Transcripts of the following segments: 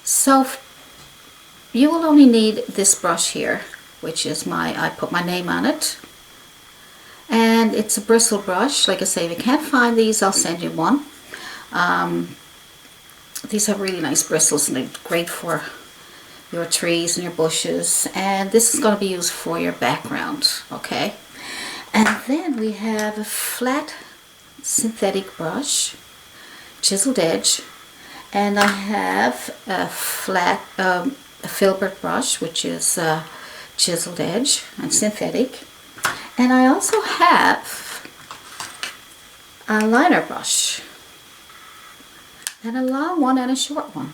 So you will only need this brush here, which is I put my name on it. And it's a bristle brush. Like I say, if you can't find these, I'll send you one. These have really nice bristles and they're great for your trees and your bushes. And this is going to be used for your background, okay? And then we have a flat synthetic brush, chiseled edge. And I have a flat a Filbert brush, which is chiseled edge and synthetic. And I also have a liner brush, and a long one and a short one.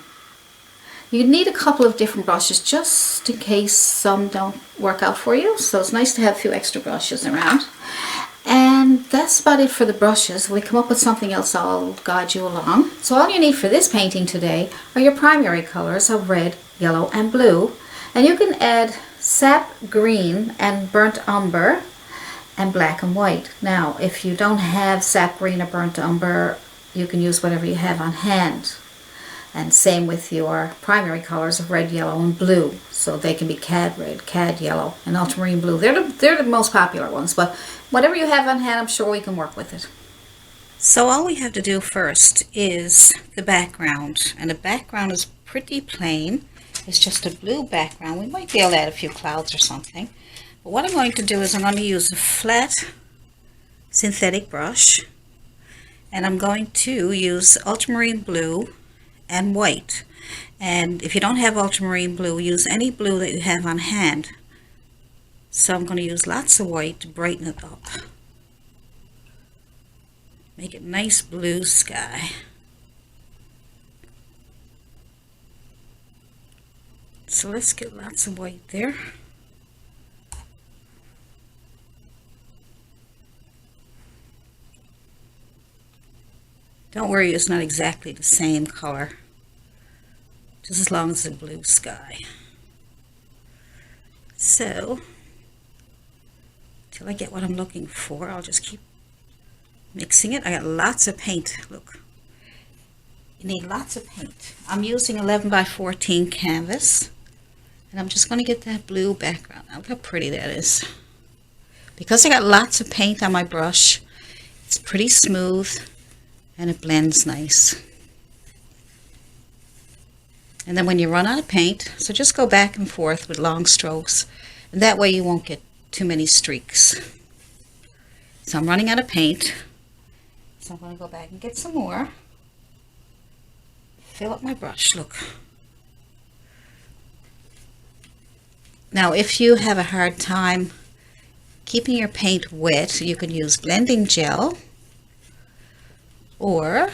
You need a couple of different brushes just in case some don't work out for you, so it's nice to have a few extra brushes around. And that's about it for the brushes. If we come up with something else, I'll guide you along. So all you need for this painting today are your primary colors of red, yellow, and blue. And you can add sap green and burnt umber and black and white. Now, if you don't have sap green or burnt umber, you can use whatever you have on hand. And same with your primary colors of red, yellow, and blue. So they can be cad red, cad yellow, and ultramarine blue. They're the most popular ones, but whatever you have on hand, I'm sure we can work with it. So all we have to do first is the background. And the background is pretty plain. It's just a blue background. We might be able to add a few clouds or something. But what I'm going to do is I'm going to use a flat synthetic brush, and I'm going to use ultramarine blue and white. And if you don't have ultramarine blue, use any blue that you have on hand. So I'm going to use lots of white to brighten it up. Make it nice blue sky. So let's get lots of white there. Don't worry, it's not exactly the same color, just as long as it's a blue sky. So, till I get what I'm looking for, I'll just keep mixing it. I got lots of paint, look. You need lots of paint. I'm using 11 by 14 canvas, and I'm just going to get that blue background. Look how pretty that is. Because I got lots of paint on my brush, it's pretty smooth. And it blends nice. And then when you run out of paint, so just go back and forth with long strokes, and that way you won't get too many streaks. So I'm running out of paint, so I'm going to go back and get some more. Fill up my brush, look. Now if you have a hard time keeping your paint wet, you can use blending gel, or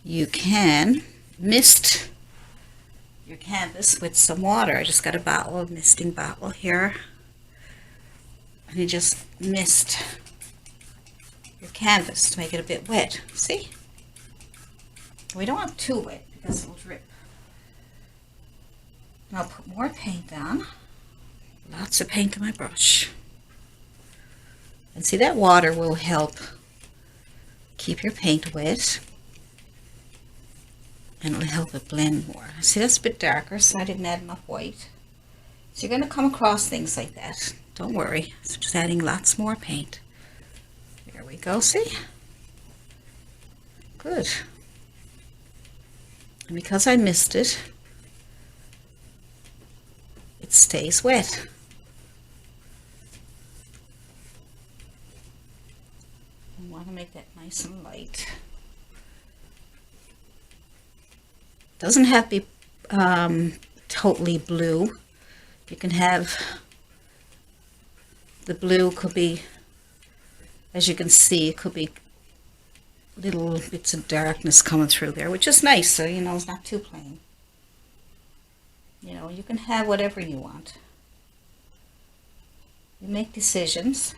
you can mist your canvas with some water. I just got a misting bottle here, and you just mist your canvas to make it a bit wet. See? We don't want it too wet because it will drip. And I'll put more paint on. Lots of paint on my brush. And see, that water will help keep your paint wet, and it'll help it blend more. See, that's a bit darker, so I didn't add enough white. So you're going to come across things like that. Don't worry. So just adding lots more paint. There we go, see? Good. And because I missed it, it stays wet. I want to make that nice and light. Doesn't have to be totally blue. You can have the blue could be, as you can see, it could be little bits of darkness coming through there, which is nice, so you know it's not too plain. You know, you can have whatever you want. You make decisions.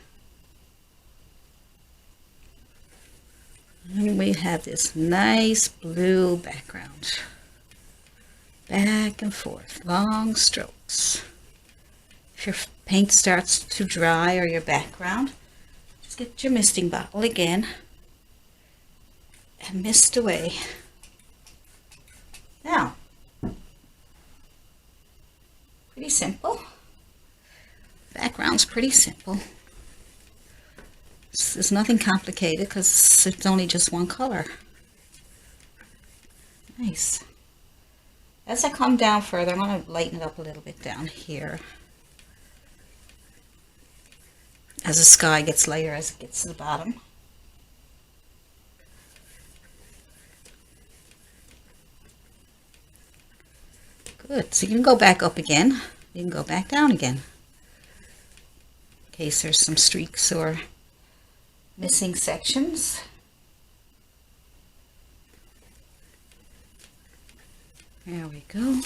And we have this nice blue background. Back and forth, long strokes. If your paint starts to dry or your background, just get your misting bottle again and mist away. Now, pretty simple. Background's pretty simple. There's nothing complicated because it's only just one color. Nice. As I come down further, I'm going to lighten it up a little bit down here. As the sky gets lighter as it gets to the bottom. Good. So you can go back up again. You can go back down again. In case there's some streaks or missing sections. There we go.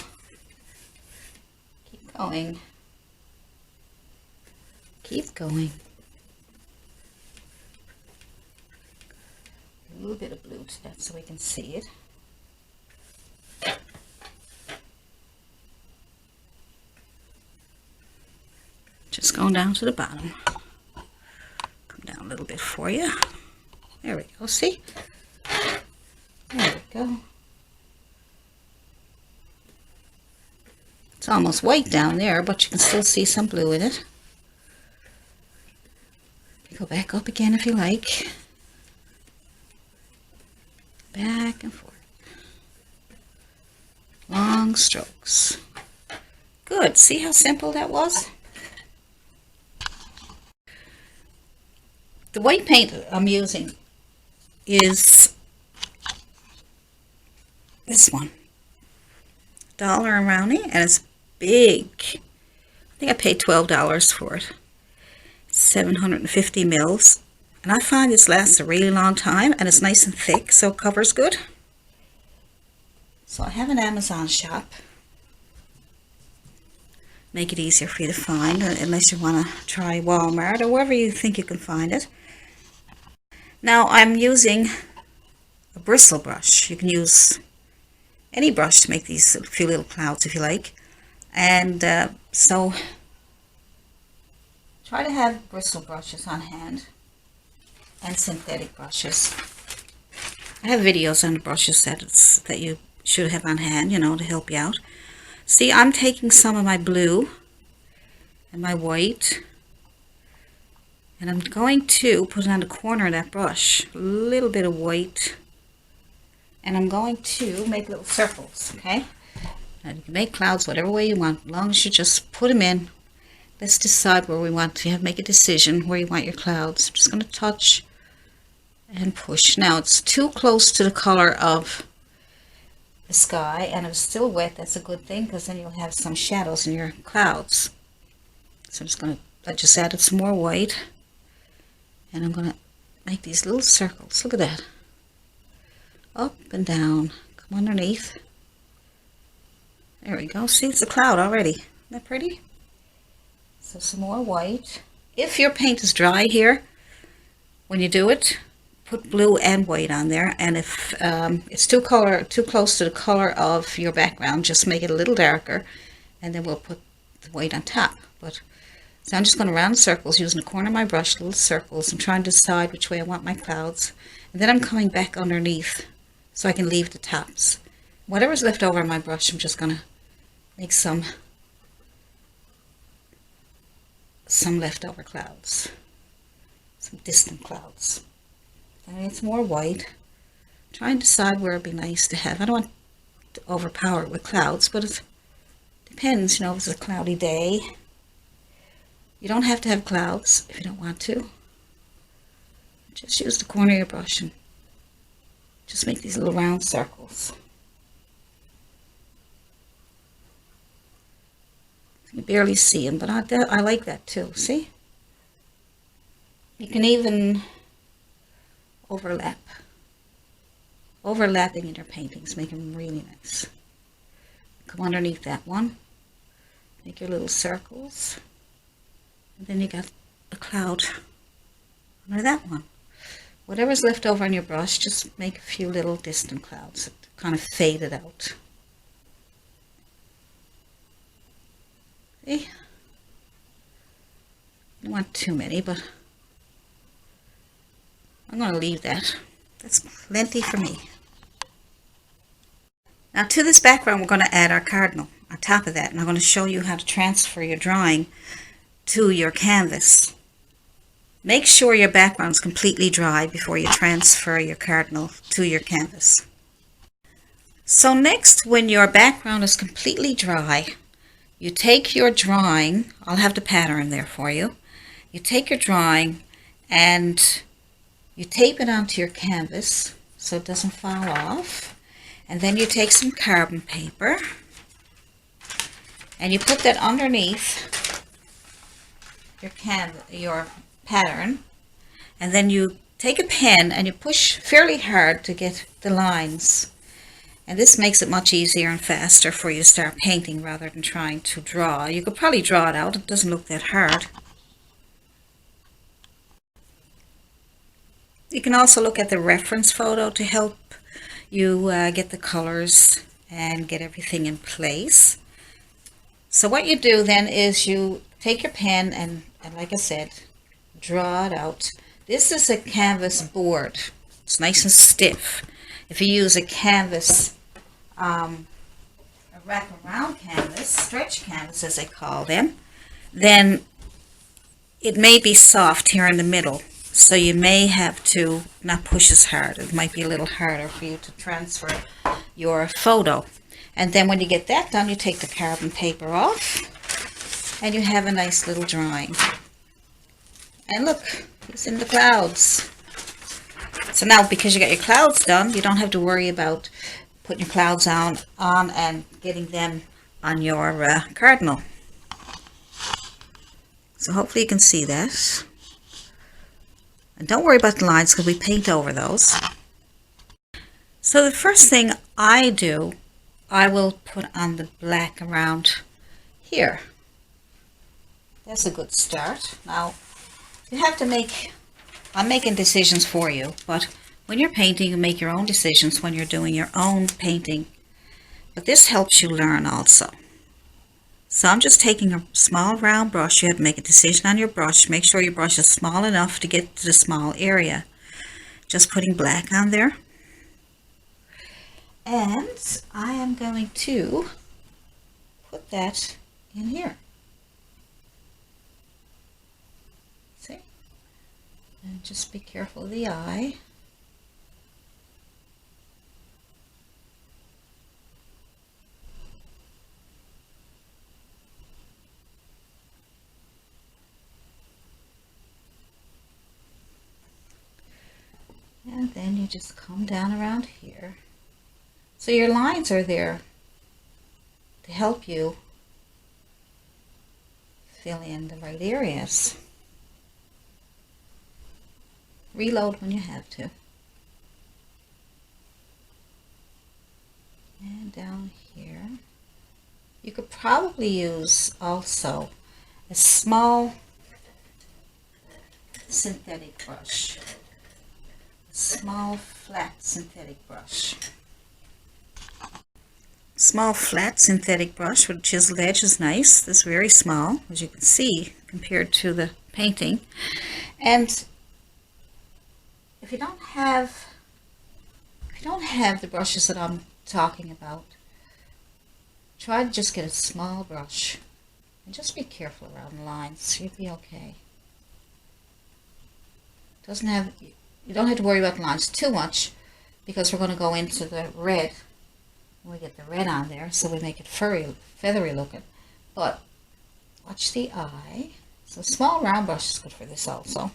Keep going. Keep going. A little bit of blue to that so we can see it. Just going down to the bottom. Come down a little bit for you. There we go. See? There we go. It's almost white down there, but you can still see some blue in it. Go back up again if you like. Back and forth. Long strokes. Good. See how simple that was? The white paint I'm using is this one. $1 rounding, and it's big. I think I paid $12 for it. 750 mils. And I find this lasts a really long time, and it's nice and thick, so it covers good. So I have an Amazon shop. Make it easier for you to find, unless you want to try Walmart or wherever you think you can find it. Now I'm using a bristle brush. You can use any brush to make these few little clouds if you like. And so try to have bristle brushes on hand and synthetic brushes. I have videos on the brushes that you should have on hand, you know, to help you out. See, I'm taking some of my blue and my white, and I'm going to put it on the corner of that brush, a little bit of white, and I'm going to make little circles, okay? Now you can make clouds whatever way you want, as long as you just put them in. Let's decide where we want to make a decision where you want your clouds. I'm just going to touch and push. Now it's too close to the color of the sky, and if it's still wet, that's a good thing, because then you'll have some shadows in your clouds. So I'm just going to, I just added some more white, and I'm going to make these little circles. Look at that. Up and down. Come underneath. There we go. See, it's a cloud already. Isn't that pretty? So some more white. If your paint is dry here, when you do it, put blue and white on there. And if it's too close to the color of your background, just make it a little darker, and then we'll put the white on top. But so I'm just going to round circles using the corner of my brush, little circles, and trying to decide which way I want my clouds. And then I'm coming back underneath so I can leave the tops. Whatever's left over on my brush, I'm just going to make some leftover clouds, some distant clouds. And it's more white. Try and decide where it'd be nice to have. I don't want to overpower it with clouds, but it depends, you know, if it's a cloudy day. You don't have to have clouds if you don't want to. Just use the corner of your brush and just make these little round circles. You barely see them, but I like that too. See? You can even overlap. Overlapping in your paintings, make them really nice. Come underneath that one. Make your little circles. And then you got a cloud under that one. Whatever's left over on your brush, just make a few little distant clouds that kind of fade it out. See? I don't want too many, but I'm going to leave that. That's plenty for me. Now to this background, we're going to add our cardinal on top of that, and I'm going to show you how to transfer your drawing to your canvas. Make sure your background is completely dry before you transfer your cardinal to your canvas. So next, when your background is completely dry, you take your drawing, I'll have the pattern there for you. You take your drawing and you tape it onto your canvas so it doesn't fall off. And then you take some carbon paper and you put that underneath your pattern, and then you take a pen and you push fairly hard to get the lines. And this makes it much easier and faster for you to start painting rather than trying to draw. You could probably draw it out, it doesn't look that hard. You can also look at the reference photo to help you get the colors and get everything in place. So what you do then is you take your pen and like I said, draw it out. This is a canvas board. It's nice and stiff. If you use a canvas, a wrap-around canvas, stretch canvas as they call them, then it may be soft here in the middle. So you may have to not push as hard. It might be a little harder for you to transfer your photo. And then when you get that done, you take the carbon paper off and you have a nice little drawing. And look, it's in the clouds. So now because you got your clouds done, you don't have to worry about putting your clouds on and getting them on your cardinal. So hopefully you can see that. And don't worry about the lines because we paint over those. So the first thing I do, I will put on the black around here. That's a good start. Now, you have to I'm making decisions for you, but when you're painting, you make your own decisions when you're doing your own painting. But this helps you learn also. So I'm just taking a small round brush. You have to make a decision on your brush. Make sure your brush is small enough to get to the small area. Just putting black on there. And I am going to put that in here. See? And just be careful of the eye. And then you just come down around here. So your lines are there to help you fill in the right areas. Reload when you have to. And down here. You could probably use also a small synthetic brush. Small flat synthetic brush. Small flat synthetic brush with a chiseled edge is nice. This is very small, as you can see, compared to the painting. And if you don't have the brushes that I'm talking about, try to just get a small brush and just be careful around the lines. You'll be okay. You don't have to worry about the lines too much because we're going to go into the red. We get the red on there so we make it feathery looking. But watch the eye. So small round brush is good for this also.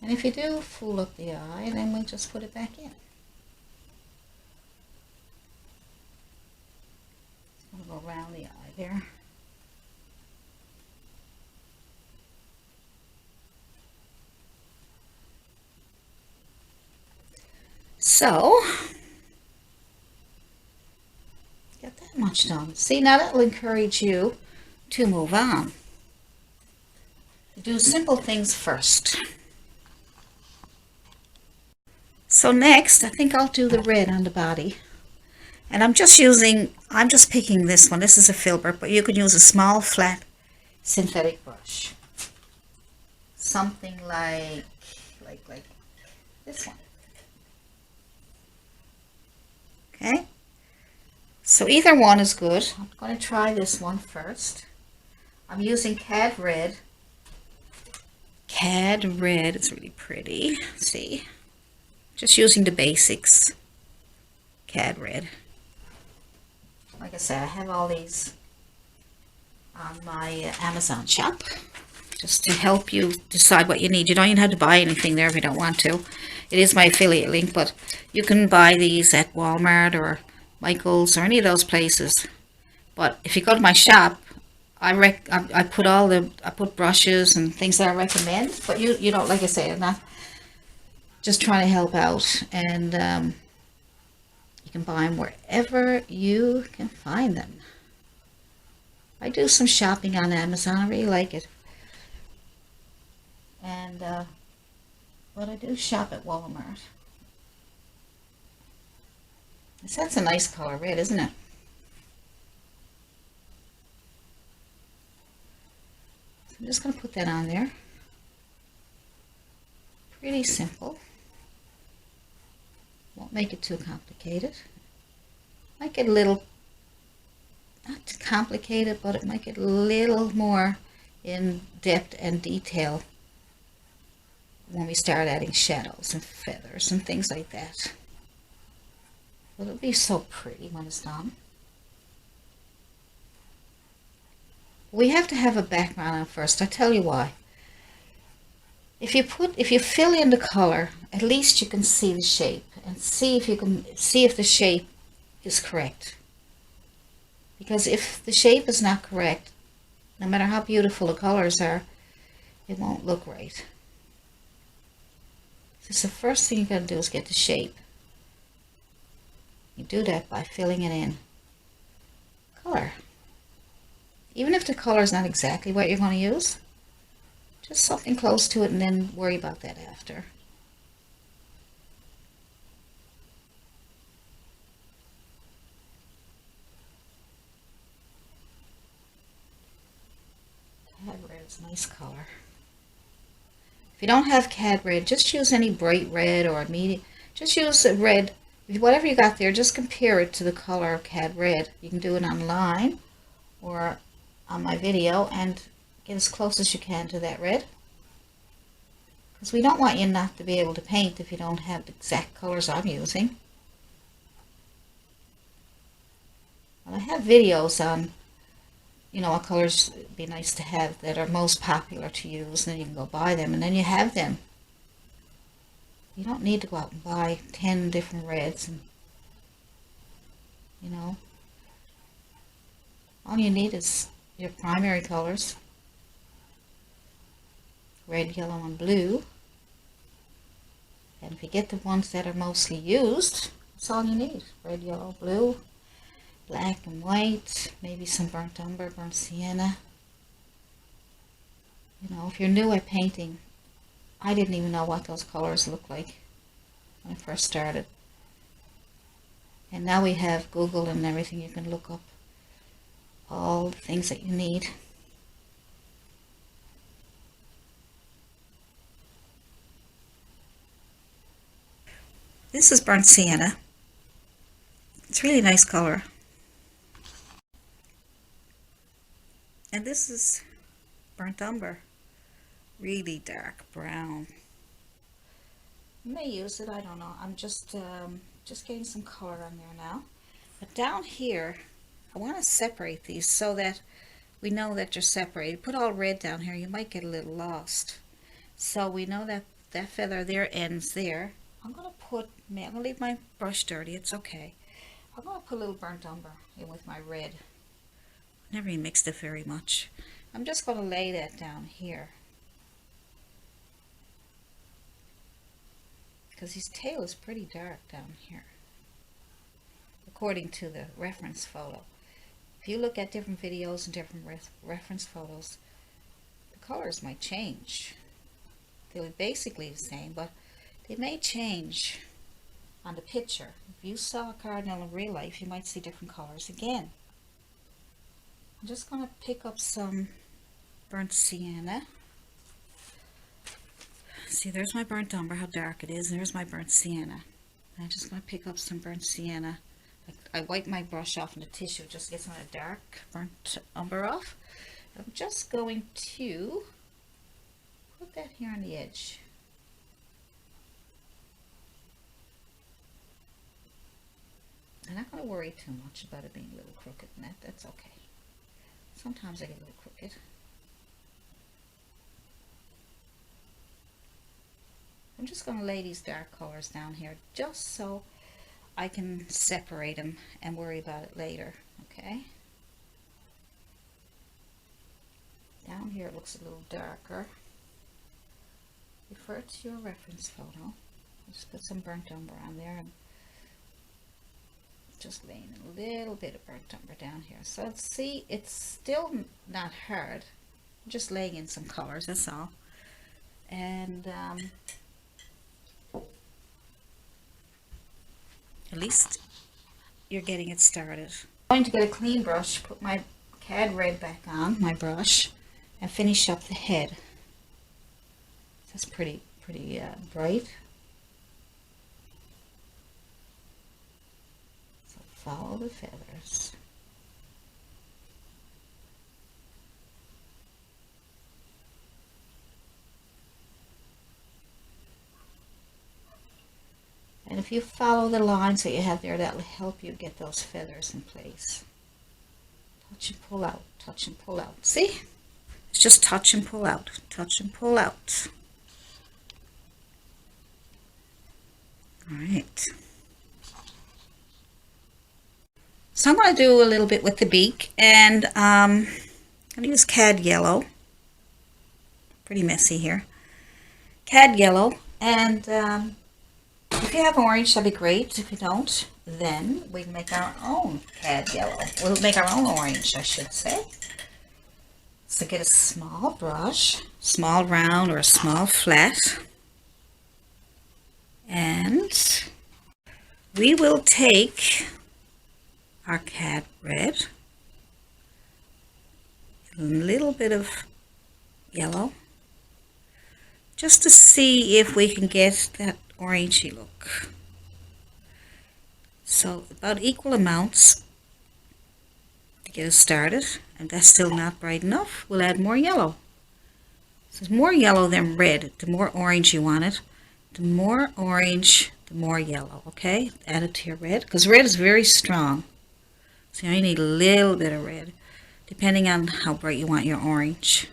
And if you do fool up the eye, then we just put it back in. Go around the eye there. So, get that much done. See, now that will encourage you to move on. Do simple things first. So next, I think I'll do the red on the body. And I'm just picking this one. This is a Filbert, but you could use a small flat synthetic brush. Something like this one. Okay? So either one is good. I'm going to try this one first. I'm using Cad Red. Cad Red, it's really pretty. See? Just using the basics. Cad Red. Like I said, I have all these on my Amazon shop just to help you decide what you need. You don't even have to buy anything there if you don't want to. It is my affiliate link, but you can buy these at Walmart or Michael's or any of those places. But if you go to my shop, I put brushes and things that I recommend. But you know, like I say, I'm not just trying to help out, and you can buy them wherever you can find them. I do some shopping on Amazon. I really like it. And but I do shop at Walmart. That's a nice color red, isn't it? So I'm just going to put that on there. Pretty simple. Won't make it too complicated. Might get a little, not too complicated, but it might get a little more in depth and detail when we start adding shadows and feathers and things like that. But it'll be so pretty when it's done. We have to have a background on first. I'll tell you why. If you fill in the color, at least you can see the shape and see if the shape is correct. Because if the shape is not correct, no matter how beautiful the colors are, it won't look right. So the first thing you got to do is get the shape. You do that by filling it in. Color. Even if the color is not exactly what you're going to use, just something close to it, and then worry about that after. Cad Red is a nice color. If you don't have Cad Red, just use any bright red or medium. Just use a red. Whatever you got there, just compare it to the color of Cad Red. You can do it online or on my video and get as close as you can to that red. Because we don't want you not to be able to paint if you don't have the exact colors I'm using. Well, I have videos on, you know, what colors would be nice to have that are most popular to use, and then you can go buy them, and then you have them. You don't need to go out and buy 10 different reds, and, you know, all you need is your primary colors, red, yellow, and blue. And if you get the ones that are mostly used, that's all you need. Red, yellow, blue, black and white, maybe some burnt umber, burnt sienna. You know, if you're new at painting, I didn't even know what those colors looked like when I first started. And now we have Google and everything. You can look up all the things that you need. This is burnt sienna. It's a really nice color. And this is burnt umber. Really dark brown. You may use it, I don't know. I'm just getting some color on there now. But down here, I want to separate these so that we know that they're separated. Put all red down here, you might get a little lost. So we know that that feather there ends there. I'm going to leave my brush dirty, it's okay. I'm going to put a little burnt umber in with my red. Never even mixed it very much. I'm just going to lay that down here. Because his tail is pretty dark down here, according to the reference photo. If you look at different videos and different reference photos, the colors might change. They're basically the same, but they may change on the picture. If you saw a cardinal in real life, you might see different colors again. I'm just going to pick up some burnt sienna. See, there's my burnt umber, how dark it is, and there's my burnt sienna. I'm just going to pick up some burnt sienna. I wipe my brush off in the tissue just to get some of the dark burnt umber off. I'm just going to put that here on the edge. I'm not going to worry too much about it being a little crooked, and that's okay. Sometimes I get a little crooked. I'm just going to lay these dark colors down here just so I can separate them and worry about it later, okay? Down here it looks a little darker. Refer to your reference photo. Just put some burnt umber on there and just laying a little bit of burnt umber down here. So see, it's still not hard. I'm just laying in some colors, that's all. And at least you're getting it started. I'm going to get a clean brush, put my cad red back on my brush, and finish up the head. That's pretty bright. So follow the feathers. And if you follow the lines that you have there, that will help you get those feathers in place. Touch and pull out, touch and pull out. See? It's just touch and pull out, touch and pull out. All right. So I'm going to do a little bit with the beak, and I'm going to use cad yellow. Pretty messy here. Cad yellow, and if you have orange, that'd be great. If you don't, then we can make our own cad yellow. We'll make our own orange, I should say. So get a small brush, small round or a small flat, and we will take our cad red, a little bit of yellow, just to see if we can get that orangey look. So about equal amounts to get us started. And that's still not bright enough, we'll add more yellow. So more yellow than red. The more orange you want it, the more orange, the more yellow, okay? Add it to your red, because red is very strong. So you only need a little bit of red, depending on how bright you want your orange.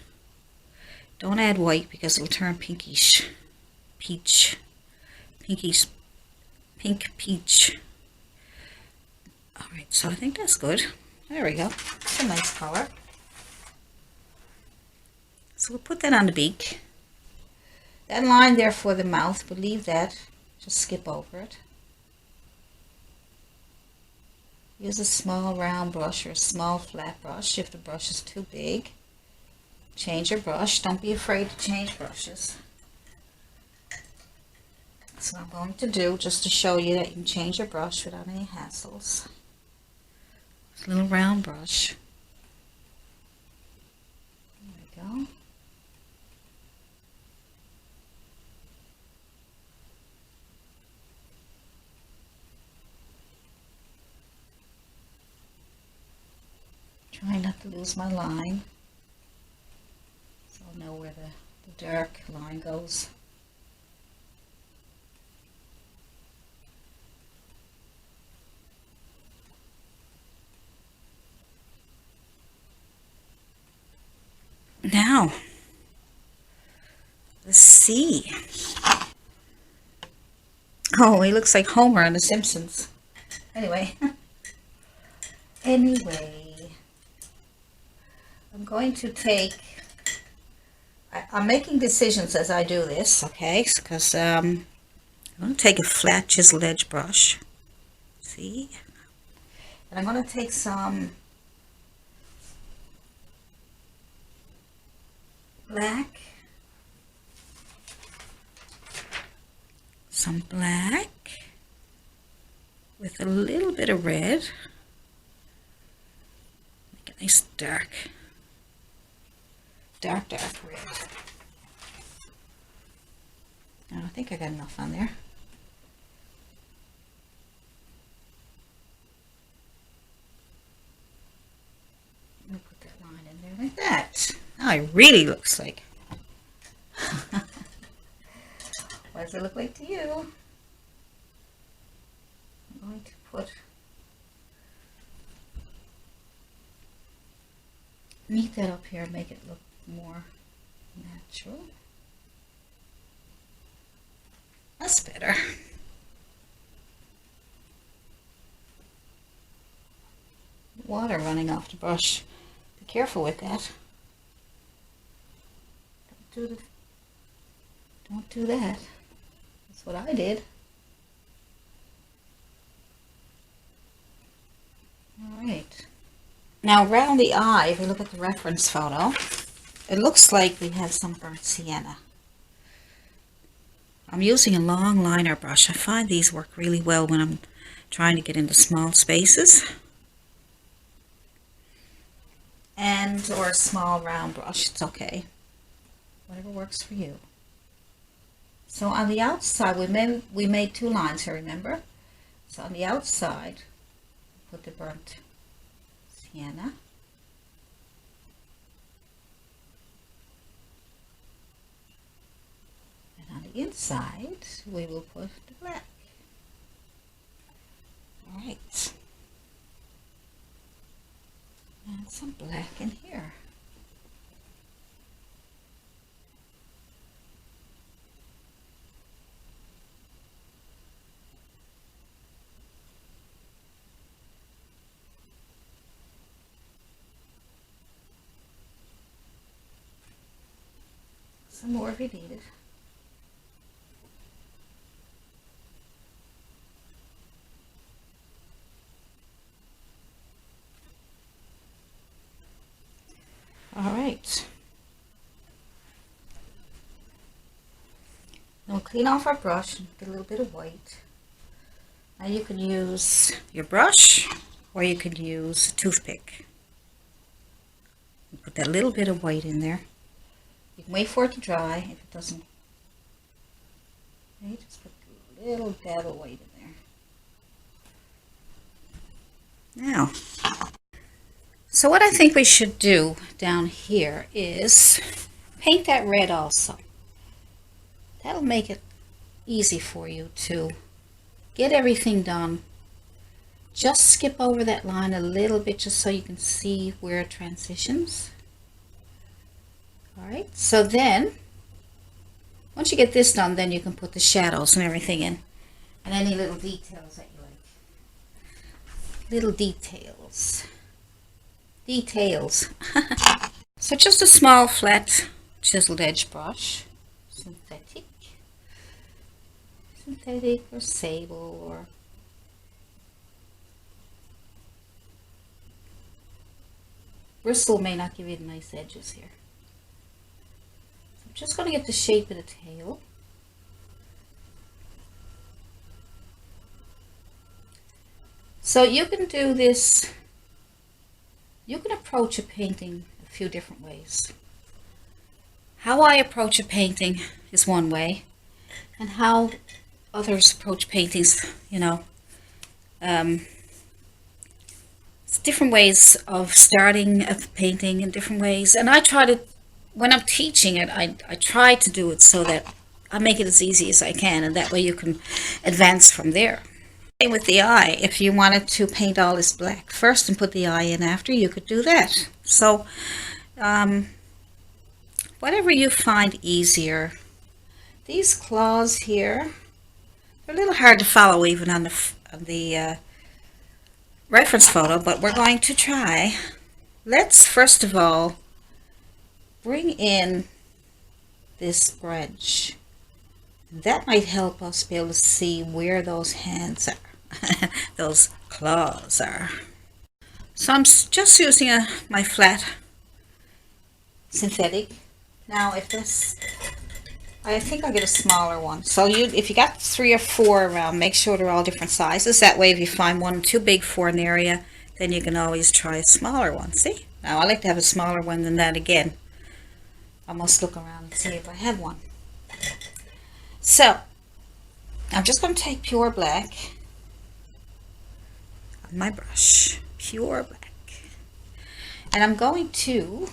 Don't add white because it'll turn pinkish. Peach. Pinkish. Pink peach. Alright, so I think that's good. There we go. It's a nice color. So we'll put that on the beak. That line there for the mouth, we'll leave that. Just skip over it. Use a small round brush or a small flat brush if the brush is too big. Change your brush. Don't be afraid to change brushes. That's what I'm going to do, just to show you that you can change your brush without any hassles. This little round brush. There we go. Try not to lose my line, so I'll know where the dark line goes. Now, let's see. Oh, he looks like Homer on The Simpsons. Anyway. I'm going to take, I'm making decisions as I do this, okay? Because I'm going to take a flat chiseled edge brush. See? And I'm going to take some black, some black, with a little bit of red. Make a nice dark red. Now, I think I got enough on there. I'm going to put that line in there like that. Now it really looks like. What does it look like to you? I'm going to put meet that up here, make it look more natural. That's better. Water running off the brush. Be careful with that. Don't do that. That's what I did. All right. Now around the eye, if you look at the reference photo, it looks like we have some burnt sienna. I'm using a long liner brush. I find these work really well when I'm trying to get into small spaces. Or a small round brush, it's okay. Whatever works for you. So on the outside, we made two lines here, remember? So on the outside, put the burnt sienna. And on the inside, we will put the black. All right. And some black in here. Some more if you need it. All right. Now we'll clean off our brush and get a little bit of white. Now you can use your brush or you can use a toothpick. Put that little bit of white in there. You can wait for it to dry. If it doesn't, okay, just put a little dab of white in there. Now, so what I think we should do down here is paint that red also. That'll make it easy for you to get everything done. Just skip over that line a little bit just so you can see where it transitions. Alright, so then, once you get this done, then you can put the shadows and everything in. And any little details that you like. Little details. Details. So just a small flat chiseled edge brush. Synthetic or sable or Bristle may not give you the nice edges here. So I'm just going to get the shape of the tail. So you can do this, you can approach a painting a few different ways. How I approach a painting is one way, and how others approach paintings, you know, it's different ways of starting a painting in different ways. And I try to, when I'm teaching it, I try to do it so that I make it as easy as I can, and that way you can advance from there. Same with the eye. If you wanted to paint all this black first and put the eye in after, you could do that. So whatever you find easier. These claws here, they're a little hard to follow even on the reference photo, but we're going to try. Let's first of all bring in this bridge. That might help us be able to see where those hands are, those claws are. So I'm just using my flat synthetic. Now if this I think I'll get a smaller one. So if you got 3 or 4 around, make sure they're all different sizes. That way if you find one too big for an area, then you can always try a smaller one. See? Now I like to have a smaller one than that again. I must look around and see if I have one. So, I'm just going to take pure black on my brush. Pure black. And I'm going to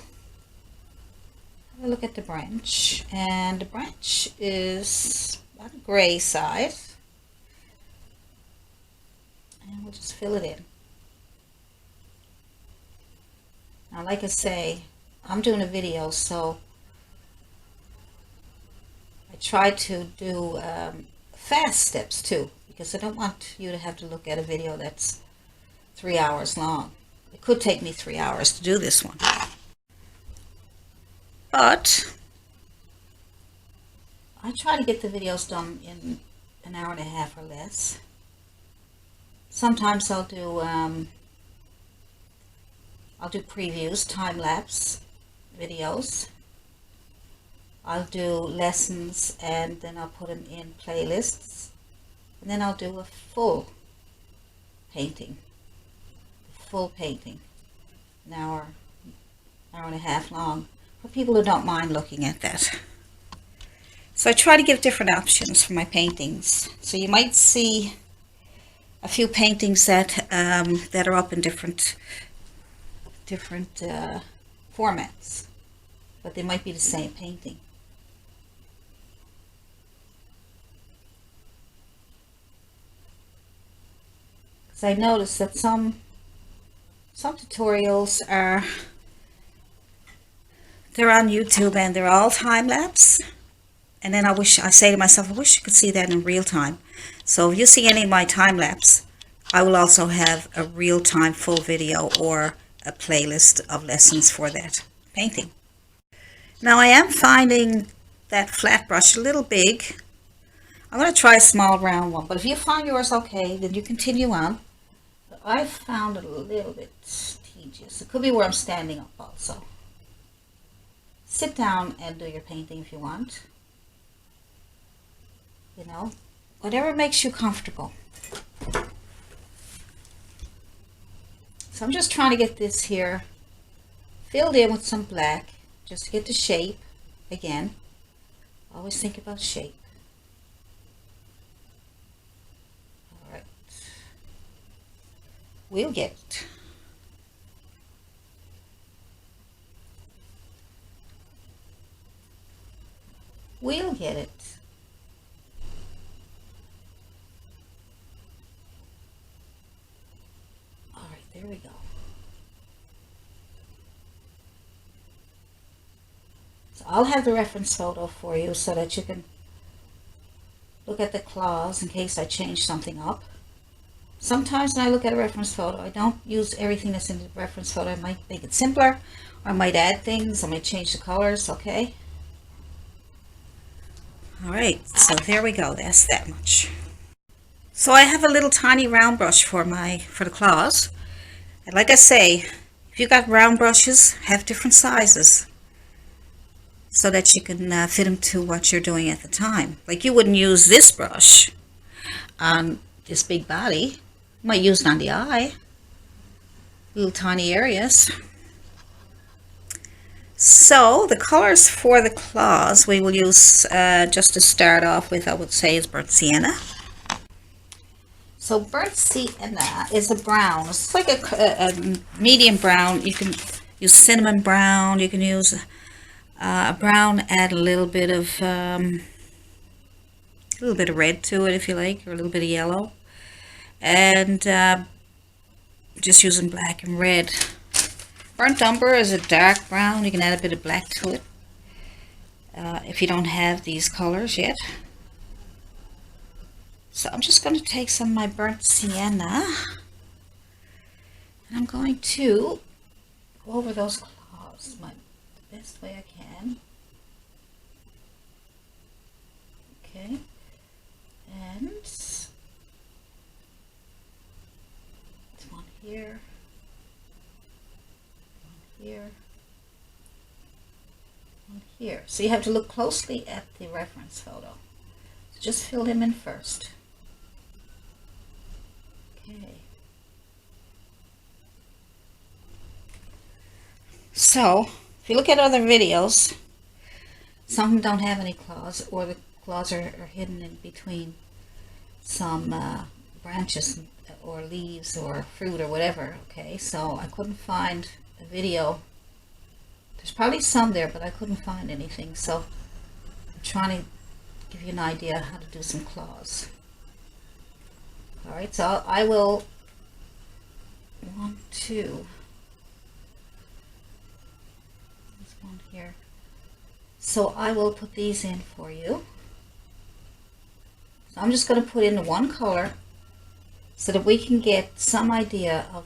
have a look at the branch. And the branch is about a gray side. And we'll just fill it in. Now, like I say, I'm doing a video, so I try to do fast steps too, because I don't want you to have to look at a video that's 3 hours long. It could take me 3 hours to do this one, but I try to get the videos done in an hour and a half or less. Sometimes I'll do previews, time-lapse videos. I'll do lessons and then I'll put them in playlists, and then I'll do a full painting, an hour and a half long, for people who don't mind looking at that. So I try to give different options for my paintings. So you might see a few paintings that that are up in different formats, but they might be the same painting. Because I noticed that some tutorials they're on YouTube and they're all time-lapse, and then I say to myself, I wish you could see that in real time. So if you see any of my time-lapse, I will also have a real-time full video or a playlist of lessons for that painting. Now I am finding that flat brush a little big. I'm going to try a small round one, but if you find yours okay, then you continue on. But I found it a little bit tedious. It could be where I'm standing up also. Sit down and do your painting if you want. You know, whatever makes you comfortable. So I'm just trying to get this here filled in with some black, just to get the shape. Again, always think about shape. All right, we'll get it. We'll get it. All right, there we go. So I'll have the reference photo for you so that you can look at the claws in case I change something up. Sometimes when I look at a reference photo, I don't use everything that's in the reference photo. I might make it simpler, or I might add things. I might change the colors, okay? All right, so there we go. That's that much. So I have a little tiny round brush for the claws. And like I say, if you got round brushes, have different sizes so that you can fit them to what you're doing at the time. Like you wouldn't use this brush on this big body. You might use it on the eye, little tiny areas. So the colors for the claws we will use just to start off with, I would say, is burnt sienna. So burnt sienna is a brown. It's like a medium brown. You can use cinnamon brown. You can use a brown, add a little bit of red to it if you like, or a little bit of yellow, and just using black and red. Burnt umber is a dark brown. You can add a bit of black to it if you don't have these colors yet. So I'm just going to take some of my burnt sienna and I'm going to go over those claws the best way I can. Okay, and it's one here. Here, one here. So you have to look closely at the reference photo. So just fill him in first. Okay. So, if you look at other videos, some of them don't have any claws, or the claws are hidden in between some branches or leaves or fruit or whatever. Okay, so I couldn't find a video. There's probably some there, but I couldn't find anything. So I'm trying to give you an idea how to do some claws. Alright, so I will want to, there's one here. So I will put these in for you. So I'm just going to put in the one color so that we can get some idea of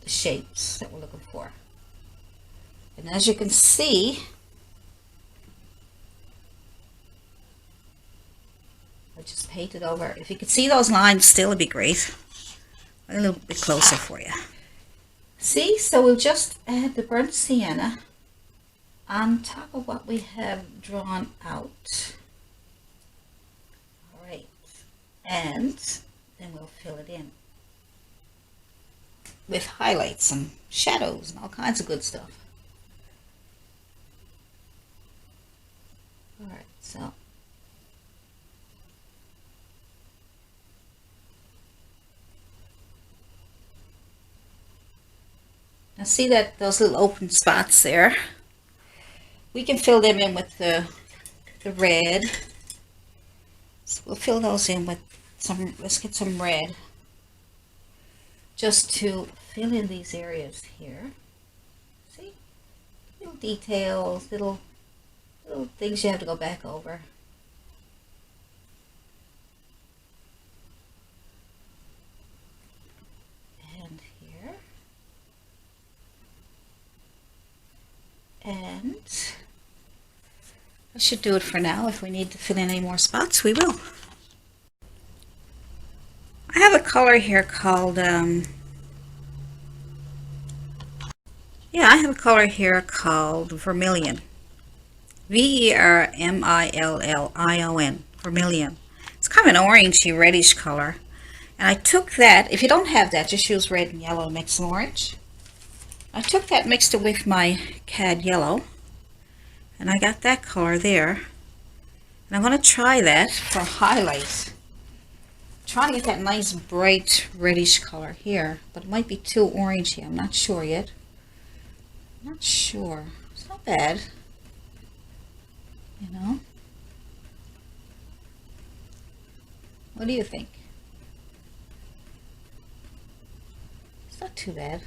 the shapes that we're looking for. And as you can see, I just painted over. If you could see those lines still, it'd be great. A little bit closer for you. See, so we'll just add the burnt sienna on top of what we have drawn out. All right, and then we'll fill it in with highlights and shadows and all kinds of good stuff. All right, so now see that those little open spots there? We can fill them in with the red. So we'll fill those in with some, let's get some red, just to fill in these areas here. See? Little details, little things you have to go back over. And here. And I should do it for now. If we need to fill in any more spots, we will. I have a color here called, I have a color here called Vermilion. Vermillion. Vermilion. It's kind of an orangey reddish color. And I took that, if you don't have that, just use red and yellow to make some orange. I took that, mixed it with my cad yellow, and I got that color there. And I'm going to try that for highlight. Trying to get that nice bright reddish color here, but it might be too orangey. I'm not sure yet. I'm not sure. It's not bad, you know. What do you think? It's not too bad.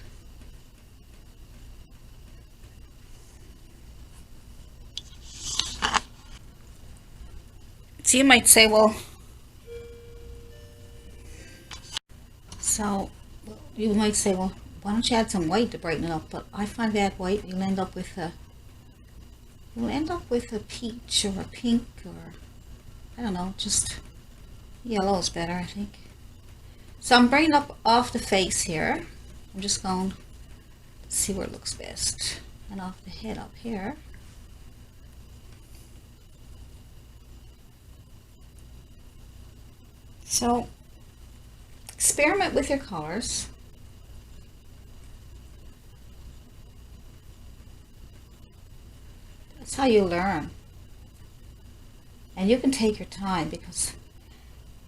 So you might say, well, why don't you add some white to brighten it up? But I find that white, you'll end up with a peach or a pink, or I don't know, just yellow is better, I think. So I'm bringing up off the face here. I'm just going to see where it looks best, and off the head up here. So experiment with your colors. That's how you learn. And you can take your time, because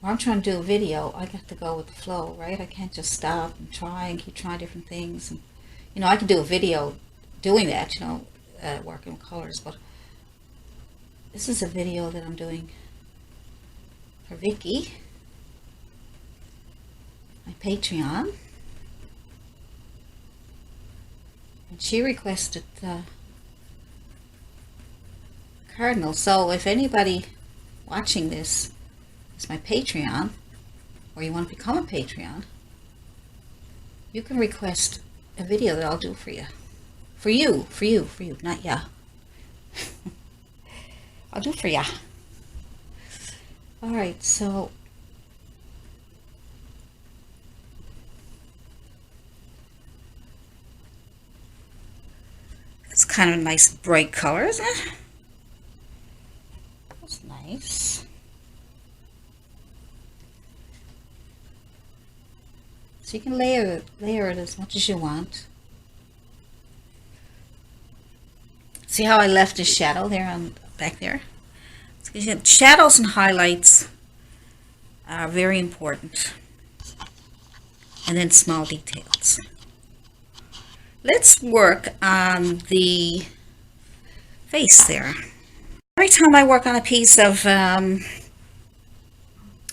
when I'm trying to do a video, I got to go with the flow, right? I can't just stop and try and keep trying different things. And, you know, I can do a video doing that, you know, working with colors, but this is a video that I'm doing for Vicky, my Patreon, and she requested Cardinal. So if anybody watching this is my Patreon, or you want to become a Patreon, you can request a video that I'll do for you. For you, not ya. I'll do for ya. Alright, so it's kind of a nice bright color, isn't it? nice. So you can layer it as much as you want. See how I left a shadow there on back there? Shadows and highlights are very important. And then small details. Let's work on the face there. Every time I work on a piece of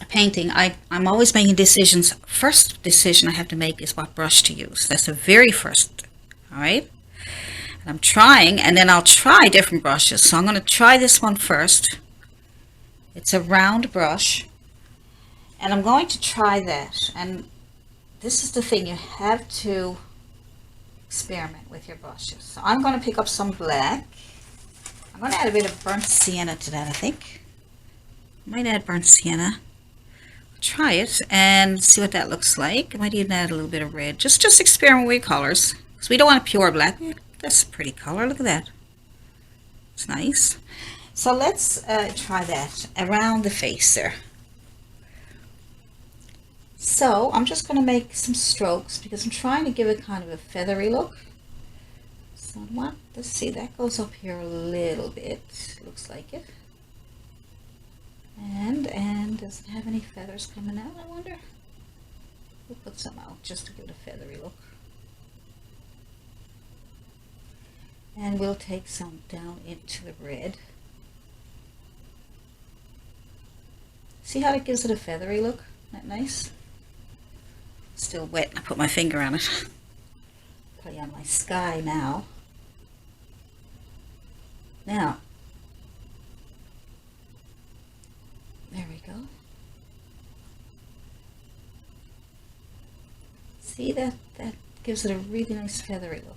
painting, I'm always making decisions. First decision I have to make is what brush to use. That's the very first, all right? And I'm trying, and then I'll try different brushes. So I'm going to try this one first. It's a round brush, and I'm going to try that. And this is the thing, you have to experiment with your brushes. So I'm going to pick up some black. I'm going to add a bit of burnt sienna to that, I think. Might add burnt sienna. Try it and see what that looks like. I might even add a little bit of red. Just experiment with your colors. Because we don't want a pure black. That's a pretty color. Look at that. It's nice. So let's try that around the face there. So I'm just going to make some strokes because I'm trying to give it kind of a feathery look. Somewhat. Let's see, that goes up here a little bit. Looks like it. And does it have any feathers coming out, I wonder? We'll put some out just to give it a feathery look. And we'll take some down into the red. See how it gives it a feathery look? Isn't that nice? Still wet, I put my finger on it. Put it on my sky now. Now, there we go. See that gives it a really nice feathery look.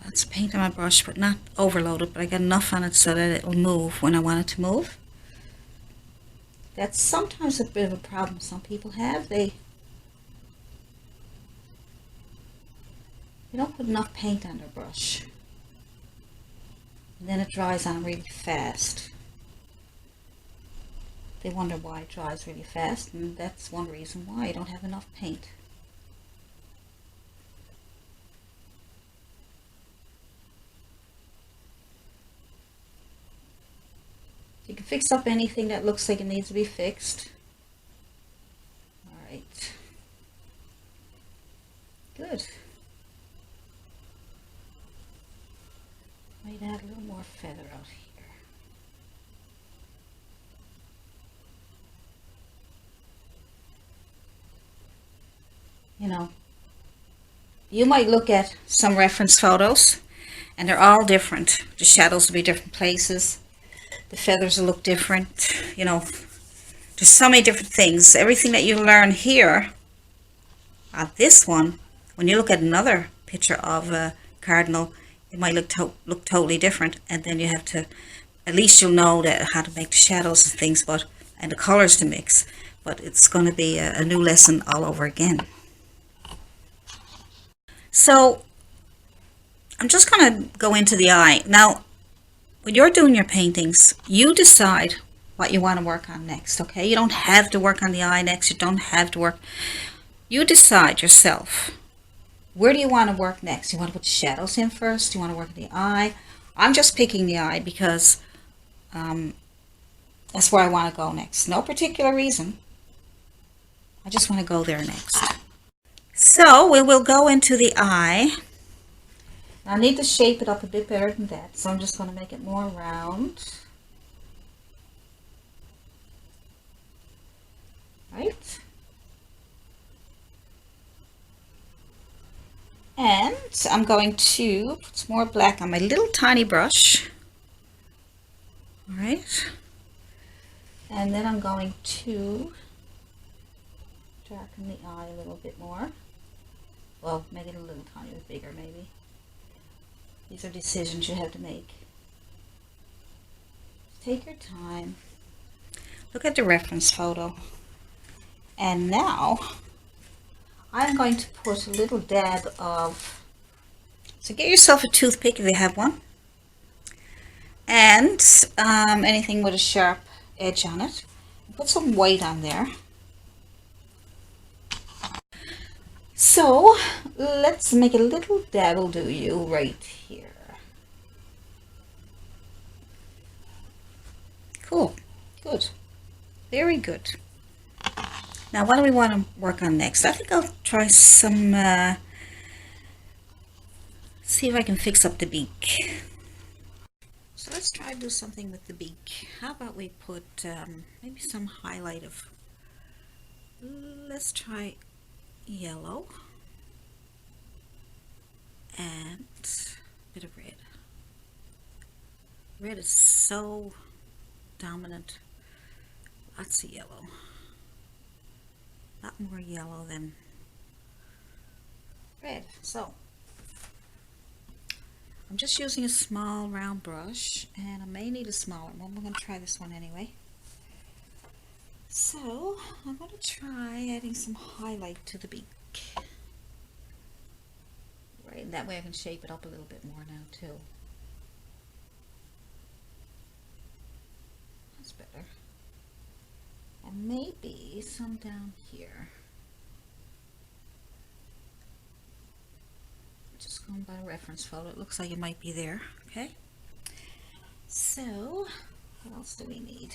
Let's paint on my brush, but not overload it, but I got enough on it so that it'll move when I want it to move. That's sometimes a bit of a problem some people have. They don't put enough paint on their brush. And then it dries on really fast. They wonder why it dries really fast, and that's one reason why you don't have enough paint. You can fix up anything that looks like it needs to be fixed. Alright. Good. Might add a little more feather out here. You know, you might look at some reference photos and they're all different. The shadows will be different places. The feathers will look different. You know, there's so many different things. Everything that you learn here on this one, when you look at another picture of a cardinal, it might look totally different, and then you have to, at least you'll know that how to make the shadows and things, and the colors to mix. But it's going to be a new lesson all over again. So I'm just going to go into the eye. Now, when you're doing your paintings, you decide what you want to work on next, okay? You don't have to work on the eye next. You don't have to work. You decide yourself. Where do you want to work next? You want to put shadows in first? Do you want to work in the eye? I'm just picking the eye because that's where I want to go next. No particular reason. I just want to go there next. So we will go into the eye. I need to shape it up a bit better than that, so I'm just going to make it more round. Right? And I'm going to put some more black on my little tiny brush. All right. And then I'm going to darken the eye a little bit more. Well, make it a little tiny bit bigger maybe. These are decisions you have to make. Take your time. Look at the reference photo. And now I'm going to put a little dab of So get yourself a toothpick if you have one, and anything with a sharp edge on it. Put some white on there. So let's make a little dabble do you right here. Cool, good, very good. Now what do we want to work on next? I think I'll try some, see if I can fix up the beak. So let's try to do something with the beak. How about we put maybe some highlight of, let's try yellow and a bit of red. Red is so dominant. Lots of yellow. A lot more yellow than red. So I'm just using a small round brush, and I may need a smaller one. We're going to try this one anyway. So I'm going to try adding some highlight to the beak. Right, and that way I can shape it up a little bit more now too. That's better. And maybe some down here. Just going by a reference photo, it looks like it might be there. Okay. So what else do we need?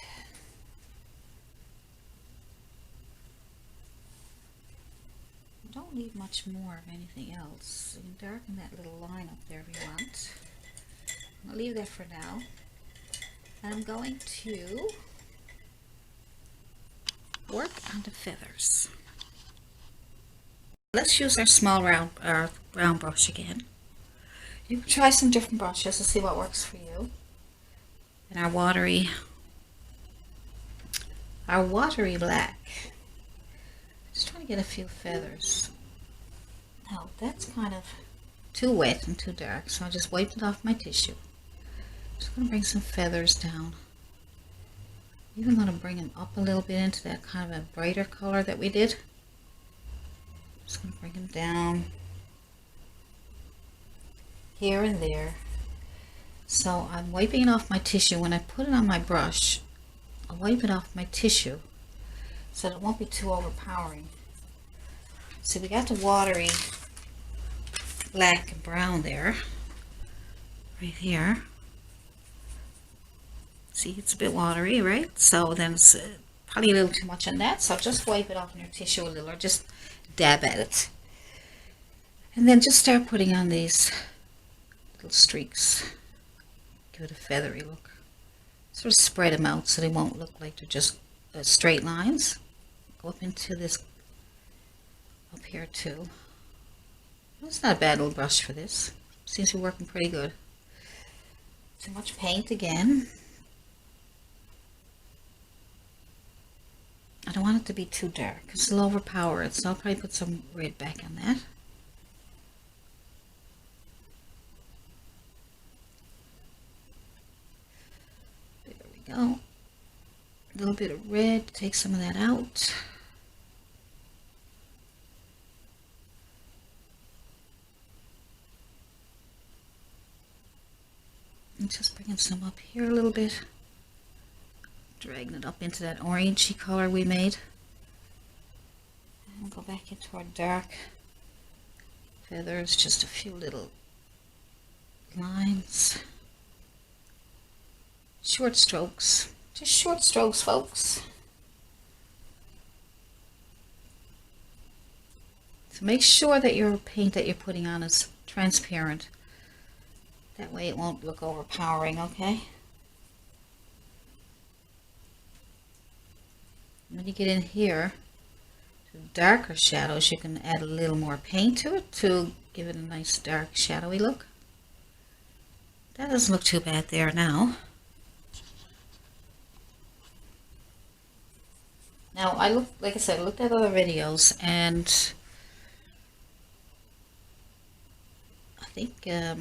We don't need much more of anything else. You can darken that little line up there if you want. I'll leave that for now. And I'm going to work on the feathers. Let's use our small round brush again. You can try some different brushes to see what works for you. And our watery black. Just trying to get a few feathers. Now that's kind of too wet and too dark, so I just wiped it off my tissue. Just going to bring some feathers down. Even going to bring them up a little bit into that kind of a brighter color that we did. Just going to bring them down here and there. So I'm wiping it off my tissue. When I put it on my brush, I'll wipe it off my tissue so that it won't be too overpowering. So we got the watery black and brown there, right here. See, it's a bit watery, right? So then it's probably a little too much on that. So just wipe it off in your tissue a little, or just dab at it. And then just start putting on these little streaks. Give it a feathery look. Sort of spread them out so they won't look like they're just straight lines. Go up into this, up here too. It's not a bad little brush for this. Seems to be working pretty good. Too much paint again. I don't want it to be too dark because it'll overpower it, so I'll probably put some red back on that. There we go. A little bit of red, take some of that out. And just bringing some up here a little bit. Dragging it up into that orangey color we made. And we'll go back into our dark feathers, just a few little lines. Short strokes. Just short strokes, folks. So make sure that your paint that you're putting on is transparent. That way it won't look overpowering, okay? When you get in here to darker shadows, you can add a little more paint to it to give it a nice dark shadowy look. That doesn't look too bad there now. Now like I said, I looked at other videos, and I think they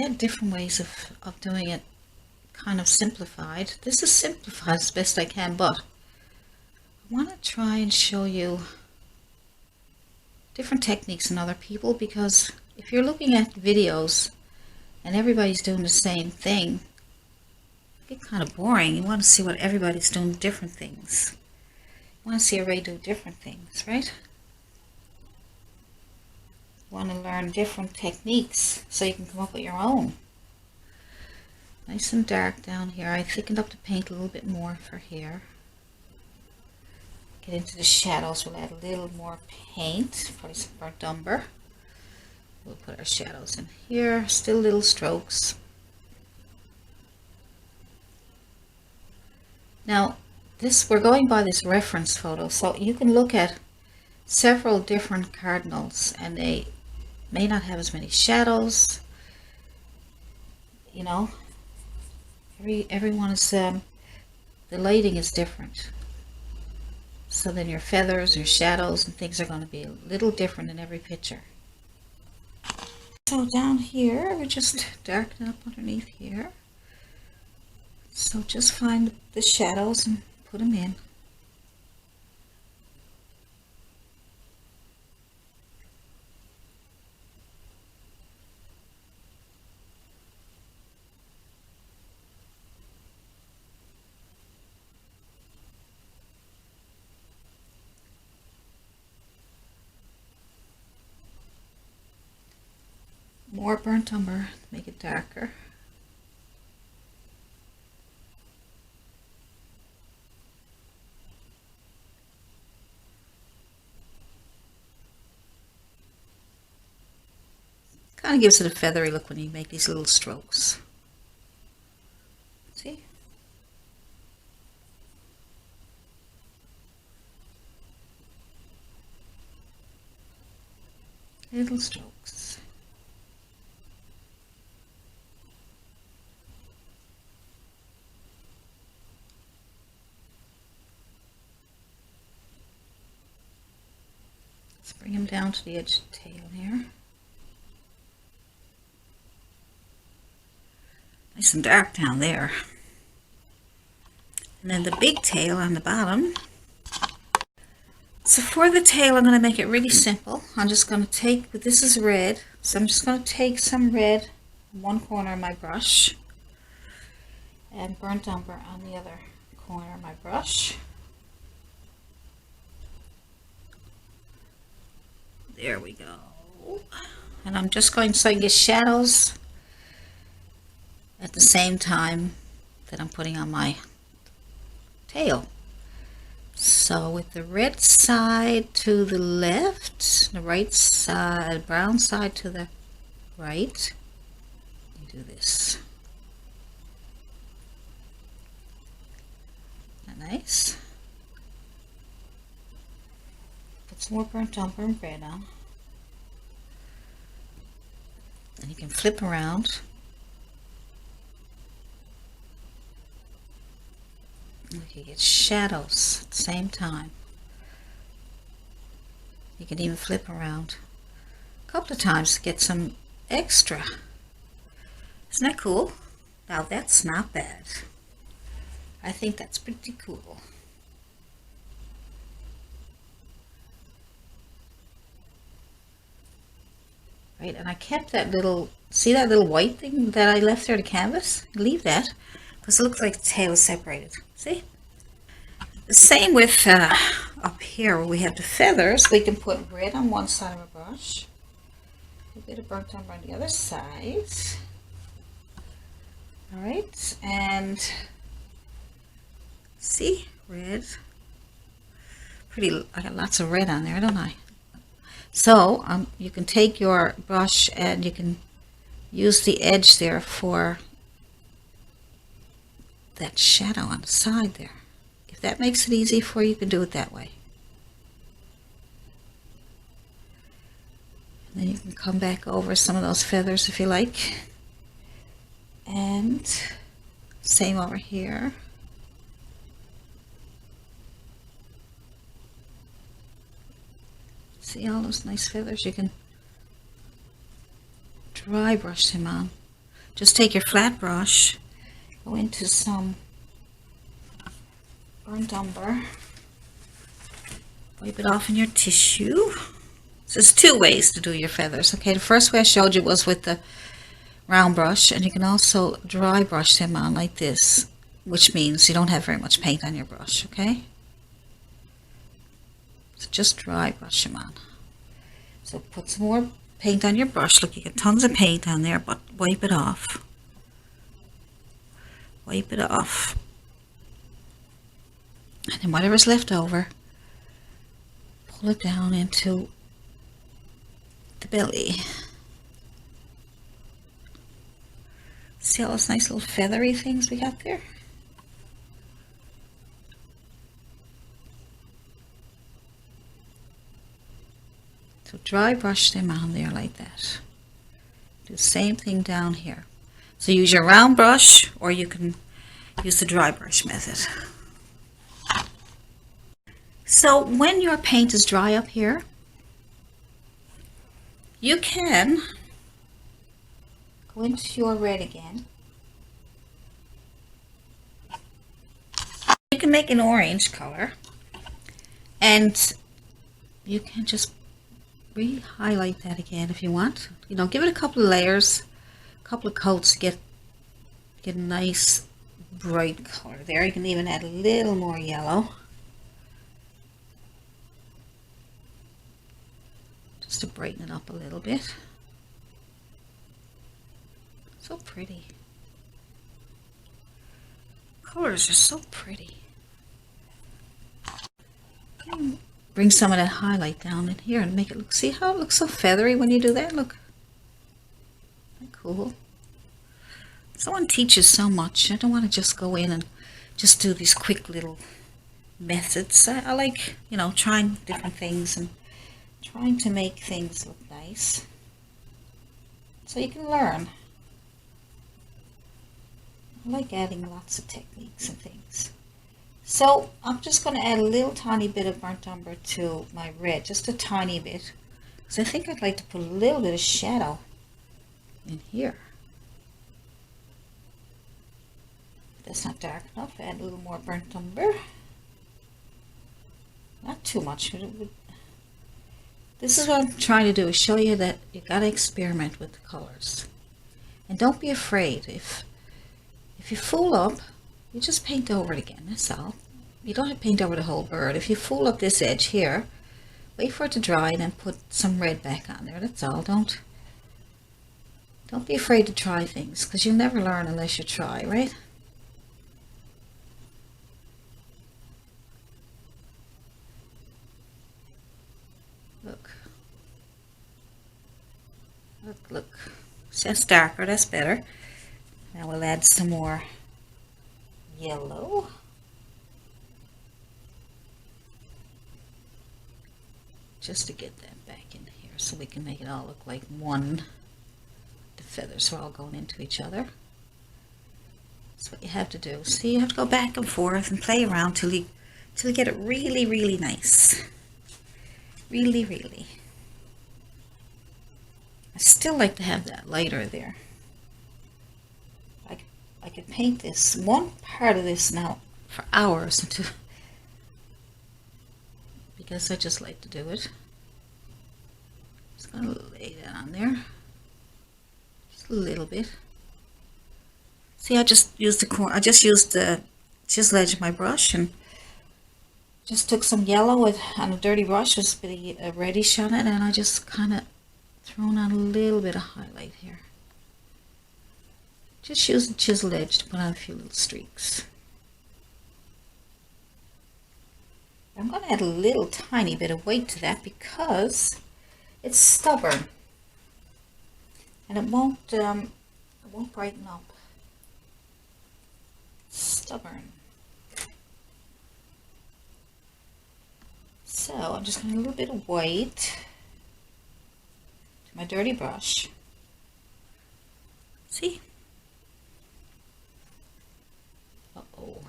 had different ways of doing it, kind of simplified. This is simplified as best I can, but I want to try and show you different techniques than other people, because if you're looking at videos and everybody's doing the same thing, it get kind of boring. You want to see what everybody's doing, different things. You want to see everybody do different things, right? You want to learn different techniques so you can come up with your own. Nice and dark down here. I thickened up the paint a little bit more for here. Get into the shadows. We'll add a little more paint, probably some burnt umber. We'll put our shadows in here. Still little strokes. Now, we're going by this reference photo, so you can look at several different cardinals, and they may not have as many shadows. You know, everyone is the lighting is different. So then your feathers, your shadows, and things are going to be a little different in every picture. So down here, we just darken up underneath here. So just find the shadows and put them in. More burnt umber, make it darker. Kind of gives it a feathery look when you make these little strokes. See? Little strokes. Let's bring him down to the edge of the tail here. Nice and dark down there. And then the big tail on the bottom. So for the tail, I'm going to make it really simple. I'm just going to take, but this is red, so I'm just going to take some red in one corner of my brush and burnt umber on the other corner of my brush. There we go. And I'm just going so I can get shadows at the same time that I'm putting on my tail. So with the red side to the left, the right side, brown side to the right, you do this. Isn't that nice? Put some more burnt umber and red on. Then you can flip around. You can get shadows at the same time. You can even flip around a couple of times to get some extra. Isn't that cool? Now that's not bad. I think that's pretty cool. Right, and I kept that little, see that little white thing that I left there to canvas? Leave that, because it looks like the tail is separated. See? The same with up here where we have the feathers. We can put red on one side of a brush, a bit of burnt umber on the other side. Alright, and see, red. Pretty, I got lots of red on there, don't I? So you can take your brush and you can use the edge there for that shadow on the side there. If that makes it easy for you, you can do it that way. And then you can come back over some of those feathers if you like. And same over here. See all those nice feathers? You can dry brush them on. Just take your flat brush, go into some burnt umber, wipe it off in your tissue. So there's two ways to do your feathers. Okay, the first way I showed you was with the round brush, and you can also dry brush them on like this, which means you don't have very much paint on your brush, okay? So just dry brush them on. So put some more paint on your brush. Look, you get tons of paint on there, but wipe it off. Wipe it off. And then whatever's left over, pull it down into the belly. See all those nice little feathery things we got there? So dry brush them on there like that. Do the same thing down here. So use your round brush, or you can use the dry brush method. So when your paint is dry up here, you can go into your red again. You can make an orange color, and you can just re-highlight that again if you want. You know, give it a couple of layers, a couple of coats to get a nice bright color there. You can even add a little more yellow, just to brighten it up a little bit. So pretty. Colors are so pretty. Bring some of that highlight down in here and make it look, see how it looks so feathery when you do that? Look. Isn't that cool? Someone teaches so much. I don't want to just go in and just do these quick little methods. I like, you know, trying different things and trying to make things look nice so you can learn. I like adding lots of techniques and things. So I'm just going to add a little tiny bit of burnt umber to my red, just a tiny bit, because I think I'd like to put a little bit of shadow in here. If that's not dark enough, add a little more burnt umber. Not too much. This is what I'm trying to do, is show you that you got to experiment with the colors. And don't be afraid. If you fool up, you just paint over it again, that's all. You don't have to paint over the whole bird. If you fool up this edge here, wait for it to dry and then put some red back on there, that's all. Don't be afraid to try things, because you'll never learn unless you try, right? Look. Look. See, that's darker, that's better. Now we'll add some more yellow. Just to get that back in here so we can make it all look like one. The feathers are all going into each other. That's what you have to do. See, you have to go back and forth and play around till you get it really, really nice. Really, really. I still like to have that lighter there. I could paint this one part of this now for hours because I just like to do it. Just gonna lay that on there, just a little bit. See, I just used the chisel edge of my brush and just took some yellow on a dirty brush, just a bit of reddish on it, and I just kind of thrown on a little bit of highlight here. Just use the chisel edge to put on a few little streaks. I'm going to add a little tiny bit of weight to that because it's stubborn and it won't brighten up. It's stubborn. So I'm just going to add a little bit of white to my dirty brush. See? Uh-oh.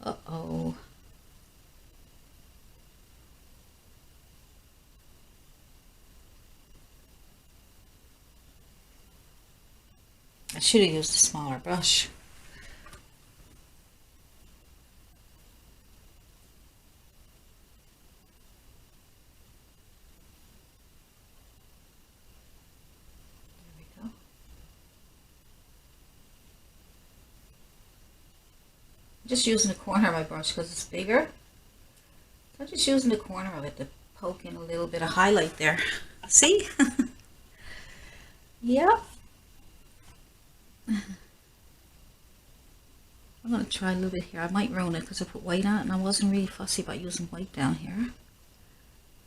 Uh-oh. I should have used a smaller brush. Just using the corner of my brush because it's bigger. So I'm just using the corner of it to poke in a little bit of highlight there. See? Yep. I'm going to try a little bit here. I might ruin it because I put white on it and I wasn't really fussy about using white down here.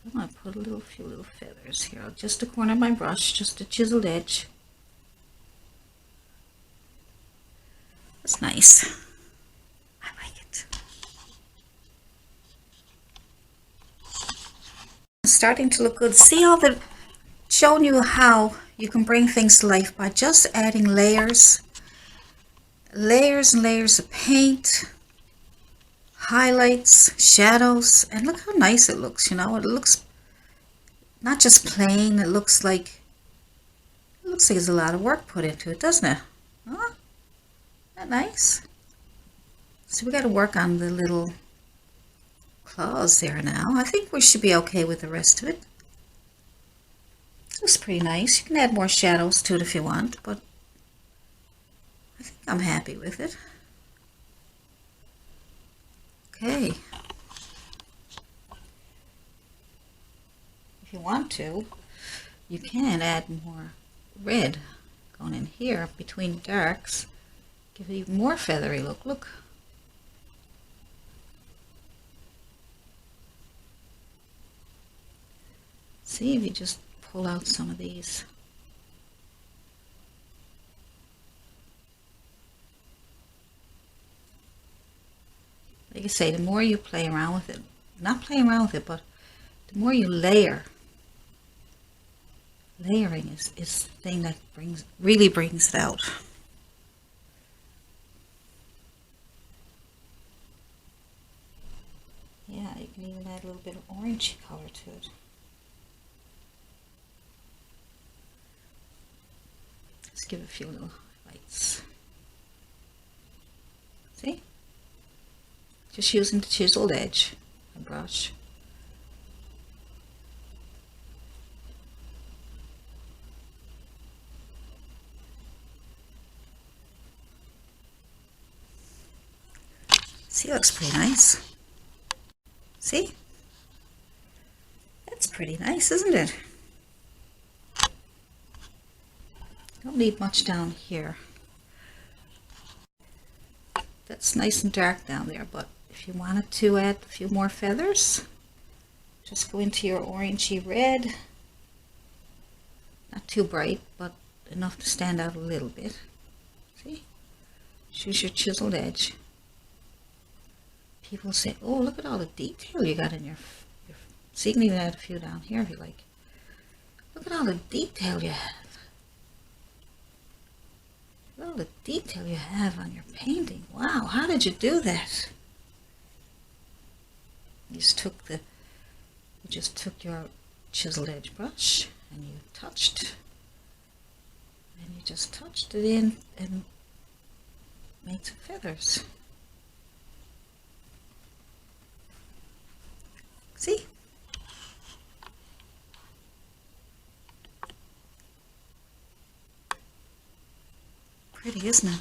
I'm going to put a few little feathers here. Just the corner of my brush, just a chiseled edge. That's nice. I like it. It's starting to look good. See how the showing you how you can bring things to life by just adding layers and layers of paint, highlights, shadows, and look how nice it looks. You know, it looks not just plain, it looks like there's a lot of work put into it, doesn't it? Huh? Isn't that nice? So we got to work on the little claws there now. I think we should be okay with the rest of it. It looks pretty nice. You can add more shadows to it if you want, but I think I'm happy with it. Okay. If you want to, you can add more red going in here between the darks. Give it even more feathery look. Look. See if you just pull out some of these. Like I say, the more you play around with it, not playing around with it, but the more you layer. Layering is the thing that really brings it out. Yeah, you can even add a little bit of orangey color to it. Let's give it a few little lights. See? Just using the chiseled edge and brush. See, it looks pretty nice. See? That's pretty nice, isn't it? Don't need much down here. That's nice and dark down there, but if you wanted to add a few more feathers, just go into your orangey red. Not too bright, but enough to stand out a little bit. See? Choose your chiseled edge. People say, oh, look at all the detail you got in your so you can even add a few down here if you like. Look at all the detail you have. Look at all the detail you have on your painting. Wow, how did you do that? You just took your chiseled edge brush and you just touched it in and made some feathers. See? Pretty, isn't it?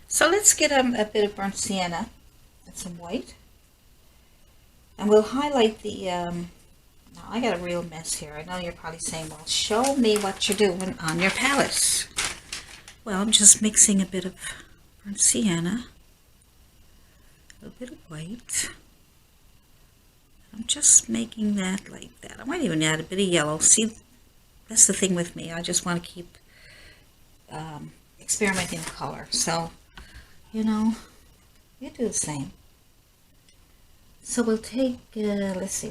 So let's get a bit of burnt sienna and some white. And we'll highlight the, now I got a real mess here. I know you're probably saying, well, show me what you're doing on your palette. Well, I'm just mixing a bit of burnt sienna, a little bit of white. I'm just making that like that. I might even add a bit of yellow. See, that's the thing with me. I just want to keep experimenting with color. So, you know, you do the same. So we'll take, let's see,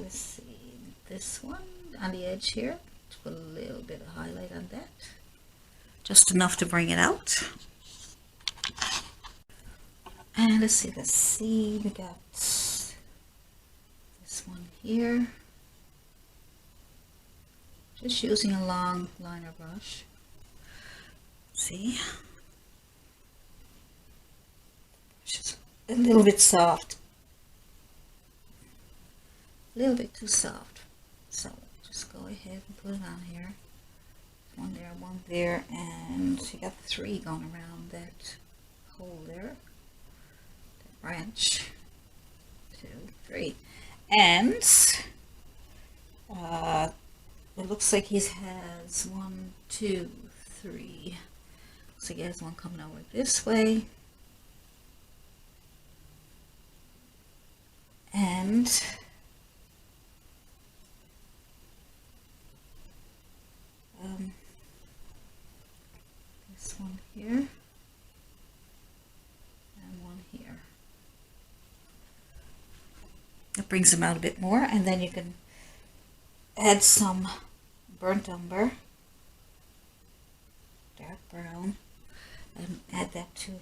this one on the edge here. Put a little bit of highlight on that. Just enough to bring it out. And let's see, we got this one here. Just using a long liner brush. See? a little bit soft. A little bit too soft. So just go ahead and put it on here. One there, and you got 3 going around that hole there. That branch. 2, 3. And it looks like he has 1, 2, 3. Looks like he has one coming over this way. And this one here and one here. That brings them out a bit more, and then you can add some burnt umber, dark brown, and add that to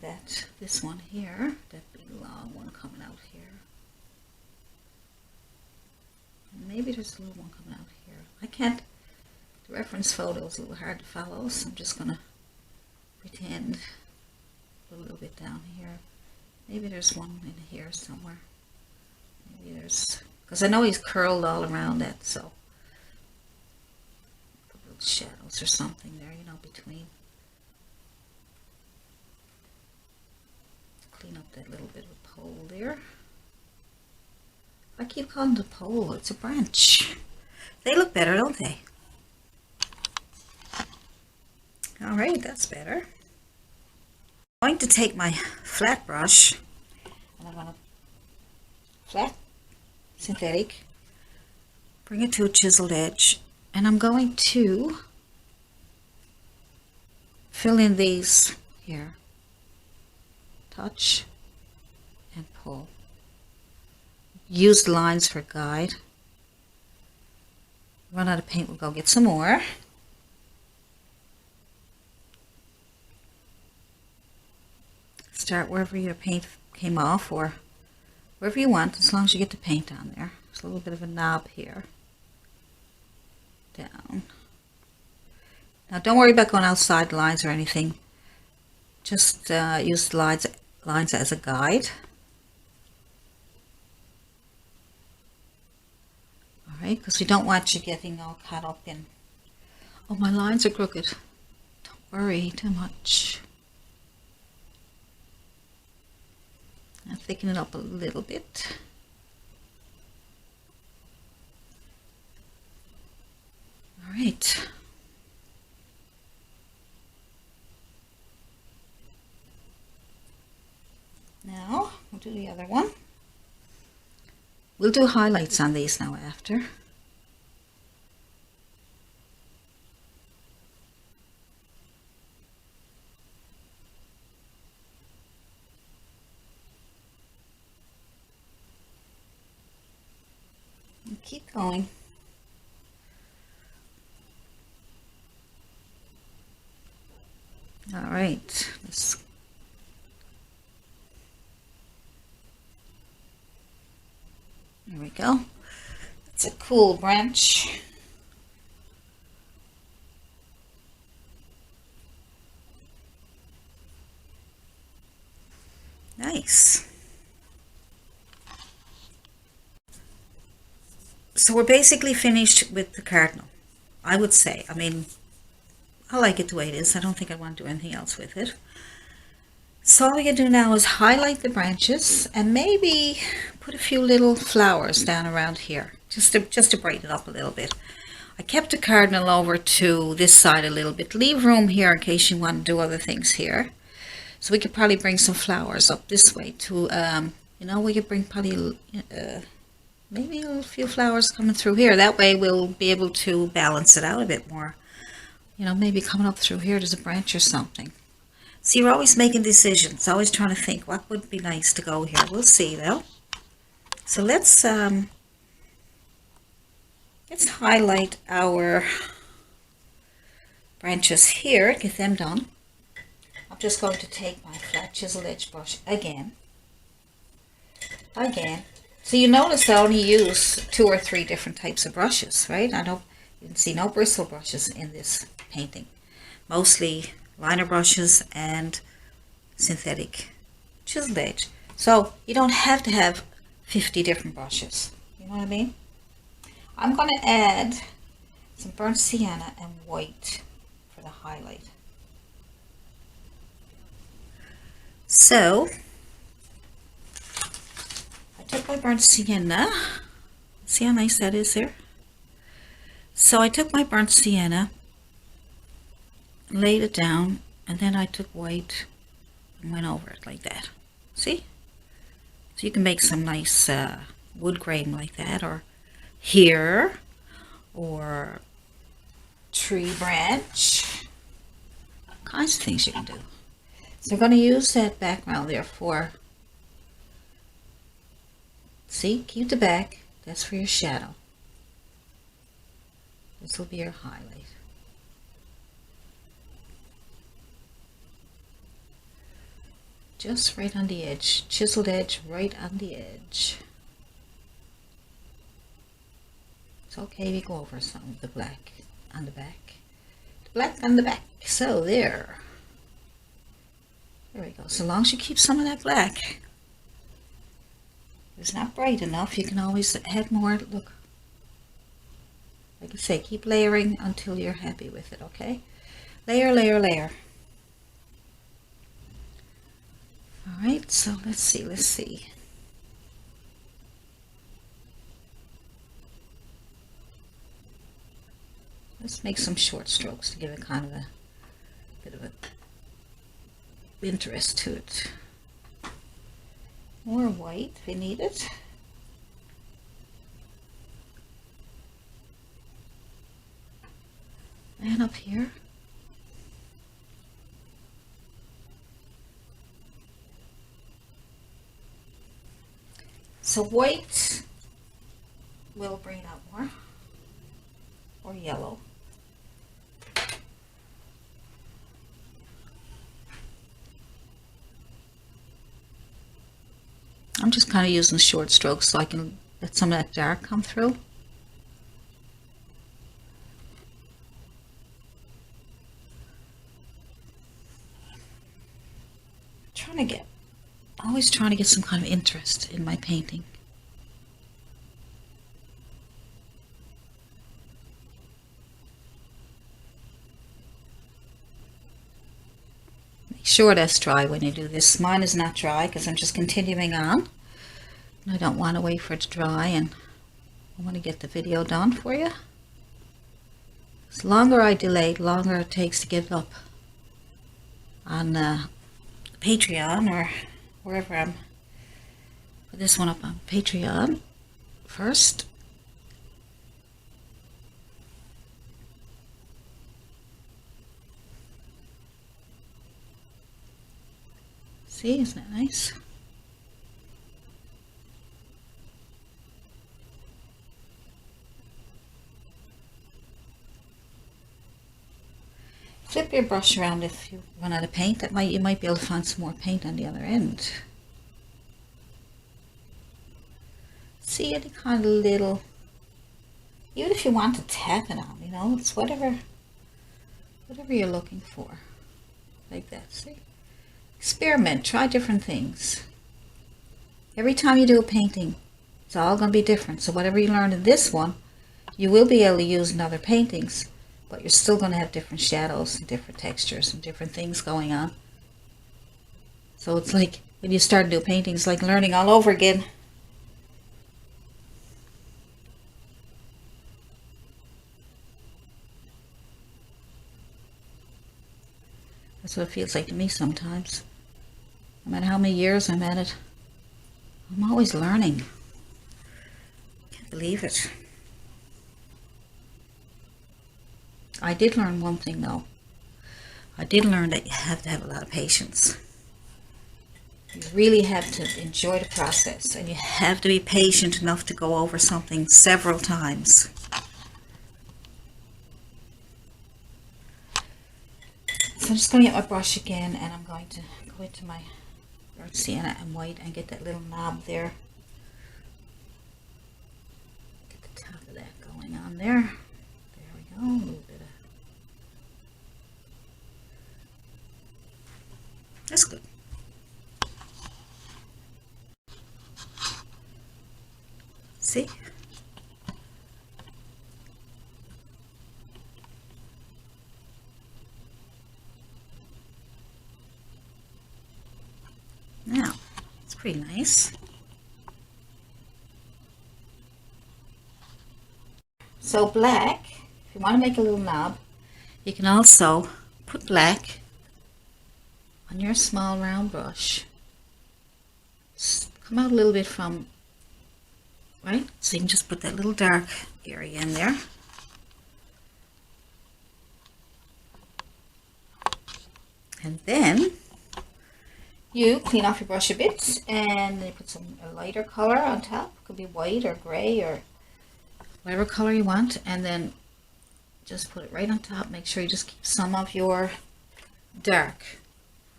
this one here, that big long one coming out here. And maybe there's a little one coming out here. I can't, the reference photo is a little hard to follow, so I'm just going to pretend a little bit down here. Maybe there's one in here somewhere. Maybe there's, because I know he's curled all around that, so put little shadows or something there, you know, between. Clean up that little bit of a pole there. I keep calling it a pole, it's a branch. They look better, don't they? Alright, that's better. I'm going to take my flat brush, and I'm going to flat synthetic, bring it to a chiseled edge, and I'm going to fill in these here. Touch and pull. Use the lines for guide. Run out of paint, we'll go get some more. Start wherever your paint came off, or wherever you want, as long as you get the paint on there. There's a little bit of a knob here. Down. Now don't worry about going outside the lines or anything. Just use the lines as a guide. Alright, because we don't want you getting all caught up in, oh, my lines are crooked. Don't worry too much. Now thicken it up a little bit. Alright. Now, we'll do the other one. We'll do highlights on these now after. And keep going. All right, there we go. It's a cool branch. Nice. So we're basically finished with the cardinal, I would say. I mean, I like it the way it is. I don't think I want to do anything else with it. So all we can do now is highlight the branches and maybe put a few little flowers down around here, just to brighten it up a little bit. I kept the cardinal over to this side a little bit. Leave room here in case you want to do other things here. So we could probably bring some flowers up this way to, you know, we could bring probably maybe a few flowers coming through here. That way we'll be able to balance it out a bit more. You know, maybe coming up through here there's a branch or something. So you're always making decisions, always trying to think what would be nice to go here. We'll see though. So let's highlight our branches here, get them done. I'm just going to take my flat chisel edge brush again. So you notice I only use 2 or 3 different types of brushes, right? I don't, you can see no bristle brushes in this painting. Mostly liner brushes and synthetic chiseled edge. So you don't have to have 50 different brushes. You know what I mean? I'm going to add some burnt sienna and white for the highlight. So I took my burnt sienna. See how nice that is there? So I took my burnt sienna, laid it down, and then I took white and went over it like that. See? So you can make some nice wood grain like that, or here, or tree branch. All kinds of things you can do. So I'm going to use that background there for, see, keep the back. That's for your shadow. This will be your highlight. Just right on the edge, chiseled edge right on the edge. It's okay to go over some of the black on the back. The black on the back. So there. There we go. So long as you keep some of that black. If it's not bright enough, you can always add more. Look. Like I say, keep layering until you're happy with it, okay? Layer, layer, layer. Alright, so let's see. Let's make some short strokes to give it kind of a bit of a interest to it. More white if you need it. And up here. So white will bring out more, or yellow. I'm just kind of using short strokes so I can let some of that dark come through. Always trying to get some kind of interest in my painting. Make sure that's dry when you do this. Mine is not dry because I'm just continuing on. I don't want to wait for it to dry, and I want to get the video done for you. The longer I delay, the longer it takes to get it up on Patreon or wherever I'm. Put this one up on Patreon first. See, isn't that nice? Flip your brush around if you run out of paint. You might be able to find some more paint on the other end. See any kind of little, even if you want to tap it on, you know, it's whatever you're looking for. Like that, see? Experiment, try different things. Every time you do a painting, it's all going to be different. So whatever you learned in this one, you will be able to use in other paintings, but you're still going to have different shadows and different textures and different things going on. So it's like when you start to do paintings, like learning all over again. That's what it feels like to me sometimes. No matter how many years I'm at it, I'm always learning. Can't believe it. I did learn one thing though. I did learn that you have to have a lot of patience. You really have to enjoy the process, and you have to be patient enough to go over something several times. So I'm just going to get my brush again, and I'm going to go into my burnt sienna and white and get that little knob there. Get the top of that going on there. There we go. A little bit of. That's good. See? Now, it's pretty nice. So black, if you want to make a little knob, you can also put black on your small round brush. Just come out a little bit from, right? So you can just put that little dark area in there. And then you clean off your brush a bit and then you put a lighter color on top. It could be white or gray or whatever color you want, and then just put it right on top. Make sure you just keep some of your dark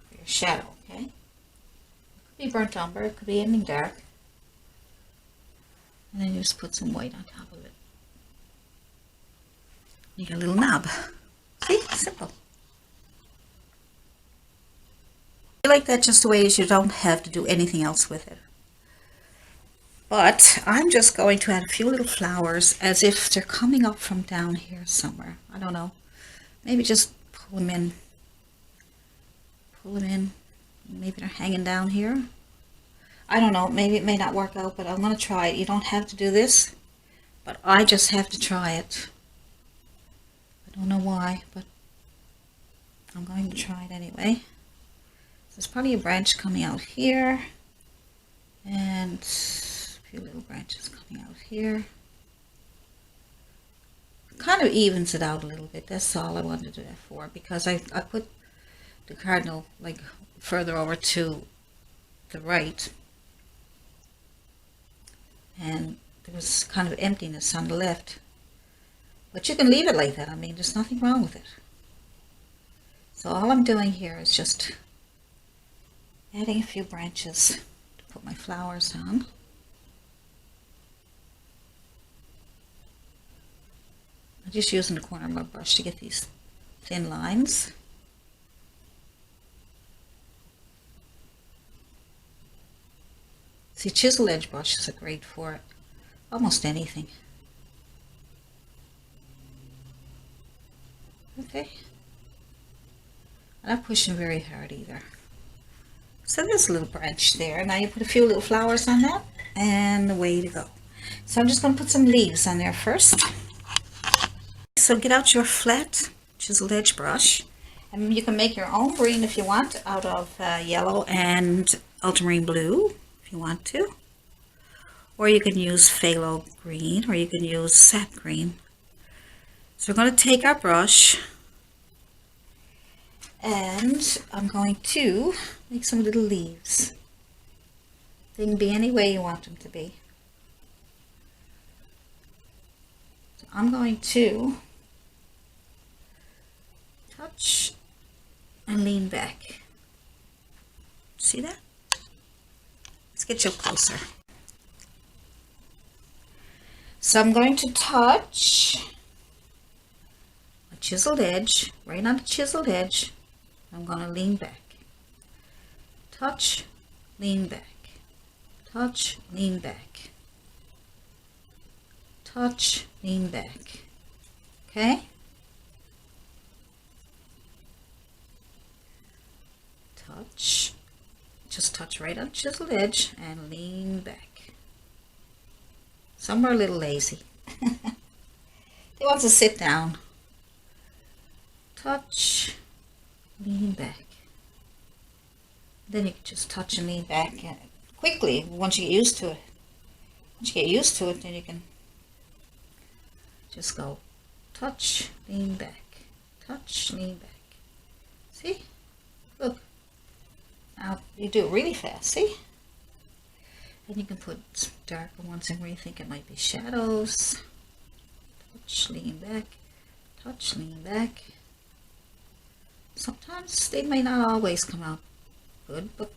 for your shadow, okay? It could be burnt umber, it could be anything dark. And then you just put some white on top of it. You get a little knob. See? Simple. I like that just the way is. You don't have to do anything else with it. But I'm just going to add a few little flowers as if they're coming up from down here somewhere. I don't know. Maybe just pull them in. Pull them in. Maybe they're hanging down here. I don't know. Maybe it may not work out, but I'm going to try it. You don't have to do this, but I just have to try it. I don't know why, but I'm going to try it anyway. There's probably a branch coming out here, and a few little branches coming out here. Kind of evens it out a little bit. That's all I wanted to do that for, because I put the cardinal like further over to the right, and there was kind of emptiness on the left. But you can leave it like that. I mean, there's nothing wrong with it. So all I'm doing here is just adding a few branches to put my flowers on. I'm just using the corner of my brush to get these thin lines. See, chisel edge brushes are great for almost anything. Okay. I'm not pushing very hard either. So there's a little branch there. Now you put a few little flowers on that, and away to go. So I'm just going to put some leaves on there first. So get out your flat chiseled edge brush, and you can make your own green if you want out of yellow and ultramarine blue if you want to. Or you can use phthalo green, or you can use sap green. So we're going to take our brush, and I'm going to make some little leaves. They can be any way you want them to be. So I'm going to touch and lean back. See that? Let's get you up closer. So I'm going to touch a chiseled edge, right on the chiseled edge. I'm going to lean back. Touch, lean back. Touch, lean back. Touch, lean back. Okay? Touch. Just touch right on chiseled edge and lean back. Some are a little lazy. They want to sit down. Touch, lean back. Then you can just touch and lean back quickly once you get used to it. Once you get used to it, then you can just go touch, lean back, touch, lean back. See? Look. Now you do it really fast, see? And you can put some darker ones in where you think it might be shadows. Touch, lean back, touch, lean back. Sometimes they may not always come out good, but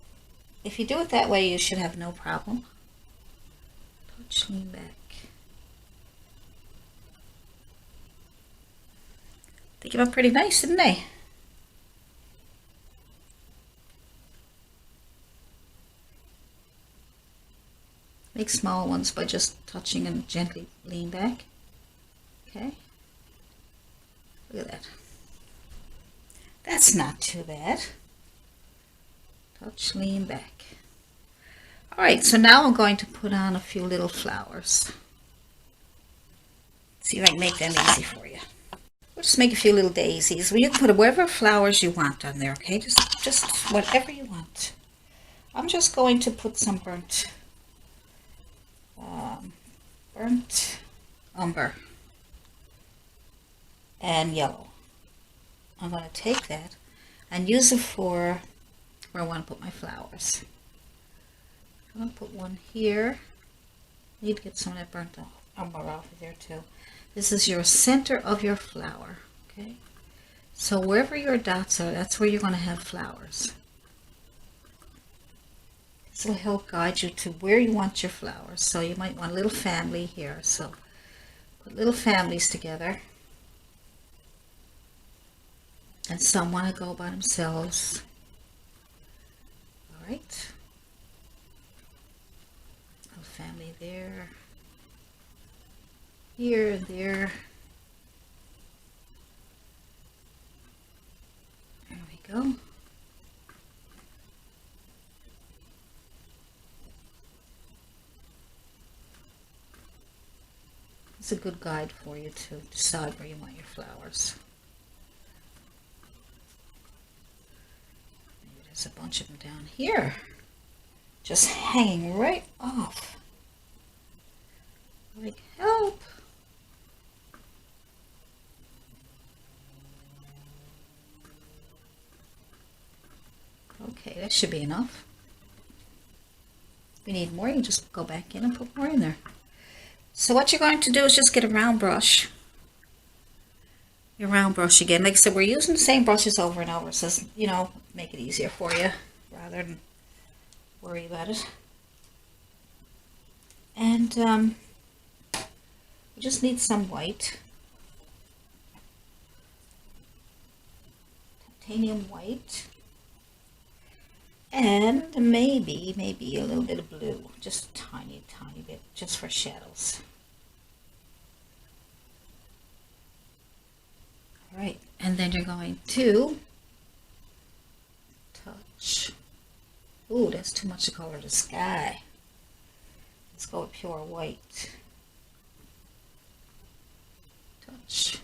if you do it that way, you should have no problem. Touch, lean back. They came out pretty nice, didn't they? Make small ones by just touching and gently lean back. Okay. Look at that. That's not too bad. Touch, lean back. Alright, so now I'm going to put on a few little flowers. See if I can make them easy for you. We'll just make a few little daisies. Well, you can put whatever flowers you want on there, okay? Just whatever you want. I'm just going to put some burnt umber and yellow. I'm going to take that and use it for where I want to put my flowers. I'm going to put one here. Need to get some of that burnt umber off of there too. This is your center of your flower, okay? So wherever your dots are, that's where you're going to have flowers. This will help guide you to where you want your flowers. So you might want a little family here. So put little families together. And some want to go by themselves. All right. Little family there. Here and there. There we go. It's a good guide for you to decide where you want your flowers. Maybe there's a bunch of them down here, just hanging right off. Like, help! Okay, that should be enough. If you need more, you can just go back in and put more in there. So what you're going to do is just get a round brush. Your round brush again. Like I said, we're using the same brushes over and over. So, you know, make it easier for you rather than worry about it. And we just need some white. Titanium white. And maybe a little bit of blue, just a tiny bit, just for shadows. All right, and then you're going to touch. Ooh, that's too much to color the sky. Let's go with pure white. Touch,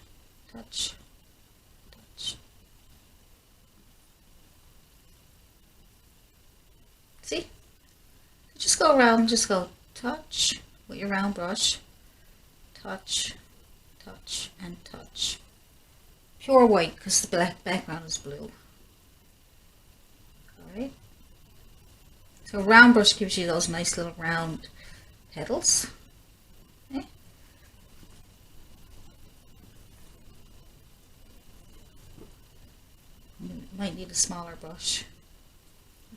touch, touch. See? Just go around, just go touch with your round brush. Touch, touch, and touch. Pure white because the black background is blue. Alright. So a round brush gives you those nice little round petals. Okay. You might need a smaller brush.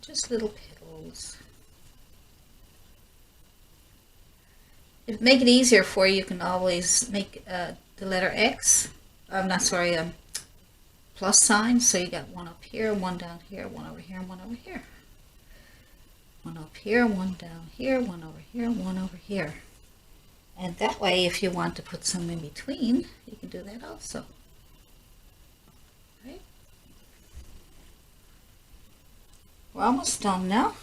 Just little petals. To make it easier for you, you can always make the letter X. I'm not sorry, plus sign. So you got one up here, one down here, one over here, and one over here. One up here, one down here, one over here, one over here. And that way, if you want to put some in between, you can do that also. Right? We're almost done now.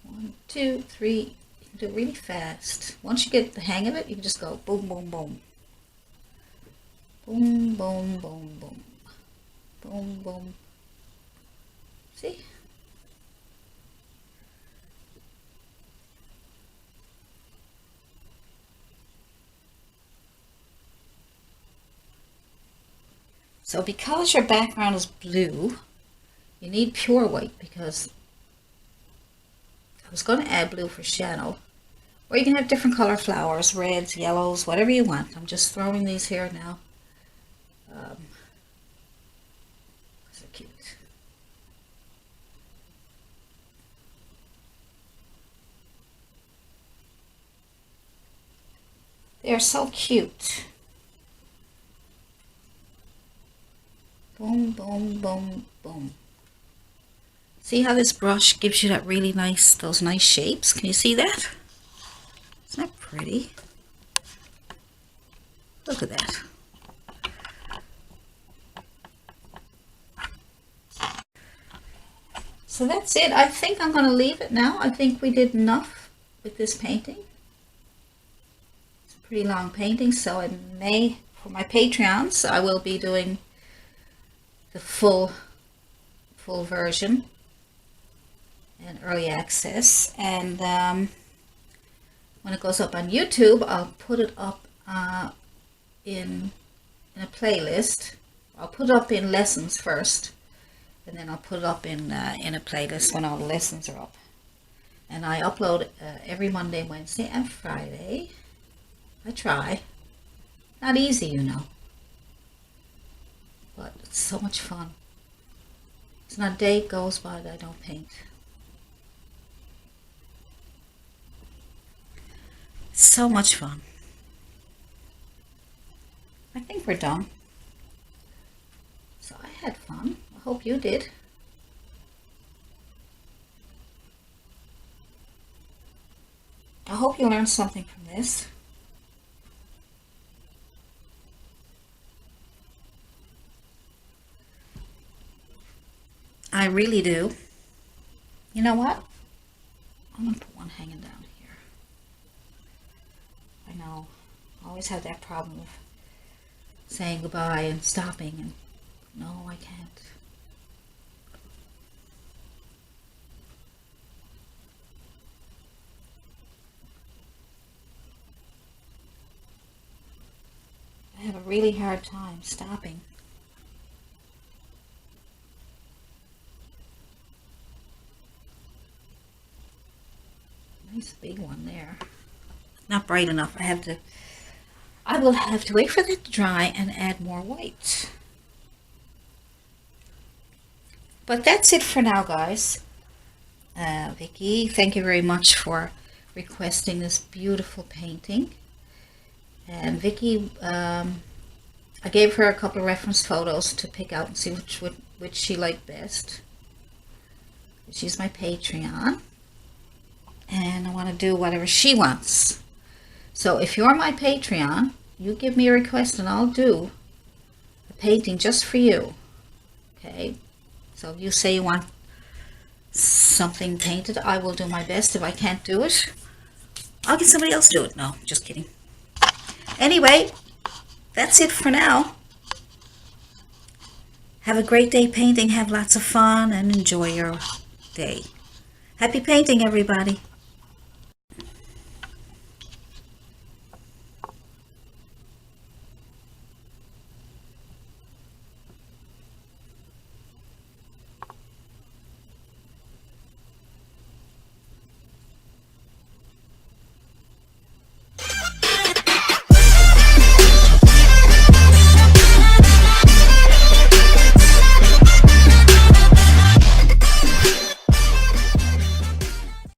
1, 2, 3. You can do it really fast. Once you get the hang of it, you can just go boom, boom, boom. Boom, boom, boom, boom. Boom, boom. See? So because your background is blue, you need pure white because I was going to add blue for shadow. Or you can have different color flowers, reds, yellows, whatever you want. I'm just throwing these here now. So cute. They are so cute. Boom, boom, boom, boom. See how this brush gives you that really nice, those nice shapes? Can you see that? Isn't that pretty? Look at that. So that's it. I think I'm going to leave it now. I think we did enough with this painting. It's a pretty long painting, so I may, for my Patreons, I will be doing the full version and early access. And when it goes up on YouTube, I'll put it up in a playlist. I'll put it up in lessons first, and then I'll put it up in a playlist when all the lessons are up. And I upload every Monday, Wednesday, and Friday. I try. Not easy, you know, but it's so much fun. It's not a day goes by that I don't paint. It's so much fun. I think we're done. So I had fun. I hope you did. I hope you learned something from this. I really do. You know what? I'm going to put one hanging down here. I know. I always have that problem of saying goodbye and stopping, and no, I can't. I have a really hard time stopping. Nice big one there. Not bright enough. I will have to wait for that to dry and add more white. But that's it for now, guys. Vicky, thank you very much for requesting this beautiful painting. And Vicky, I gave her a couple of reference photos to pick out and see which she liked best. She's my Patreon, and I want to do whatever she wants. So if you're my Patreon, you give me a request and I'll do a painting just for you. Okay? So if you say you want something painted, I will do my best. If I can't do it, I'll get somebody else to do it. No, just kidding. Anyway, that's it for now. Have a great day painting. Have lots of fun and enjoy your day. Happy painting, everybody.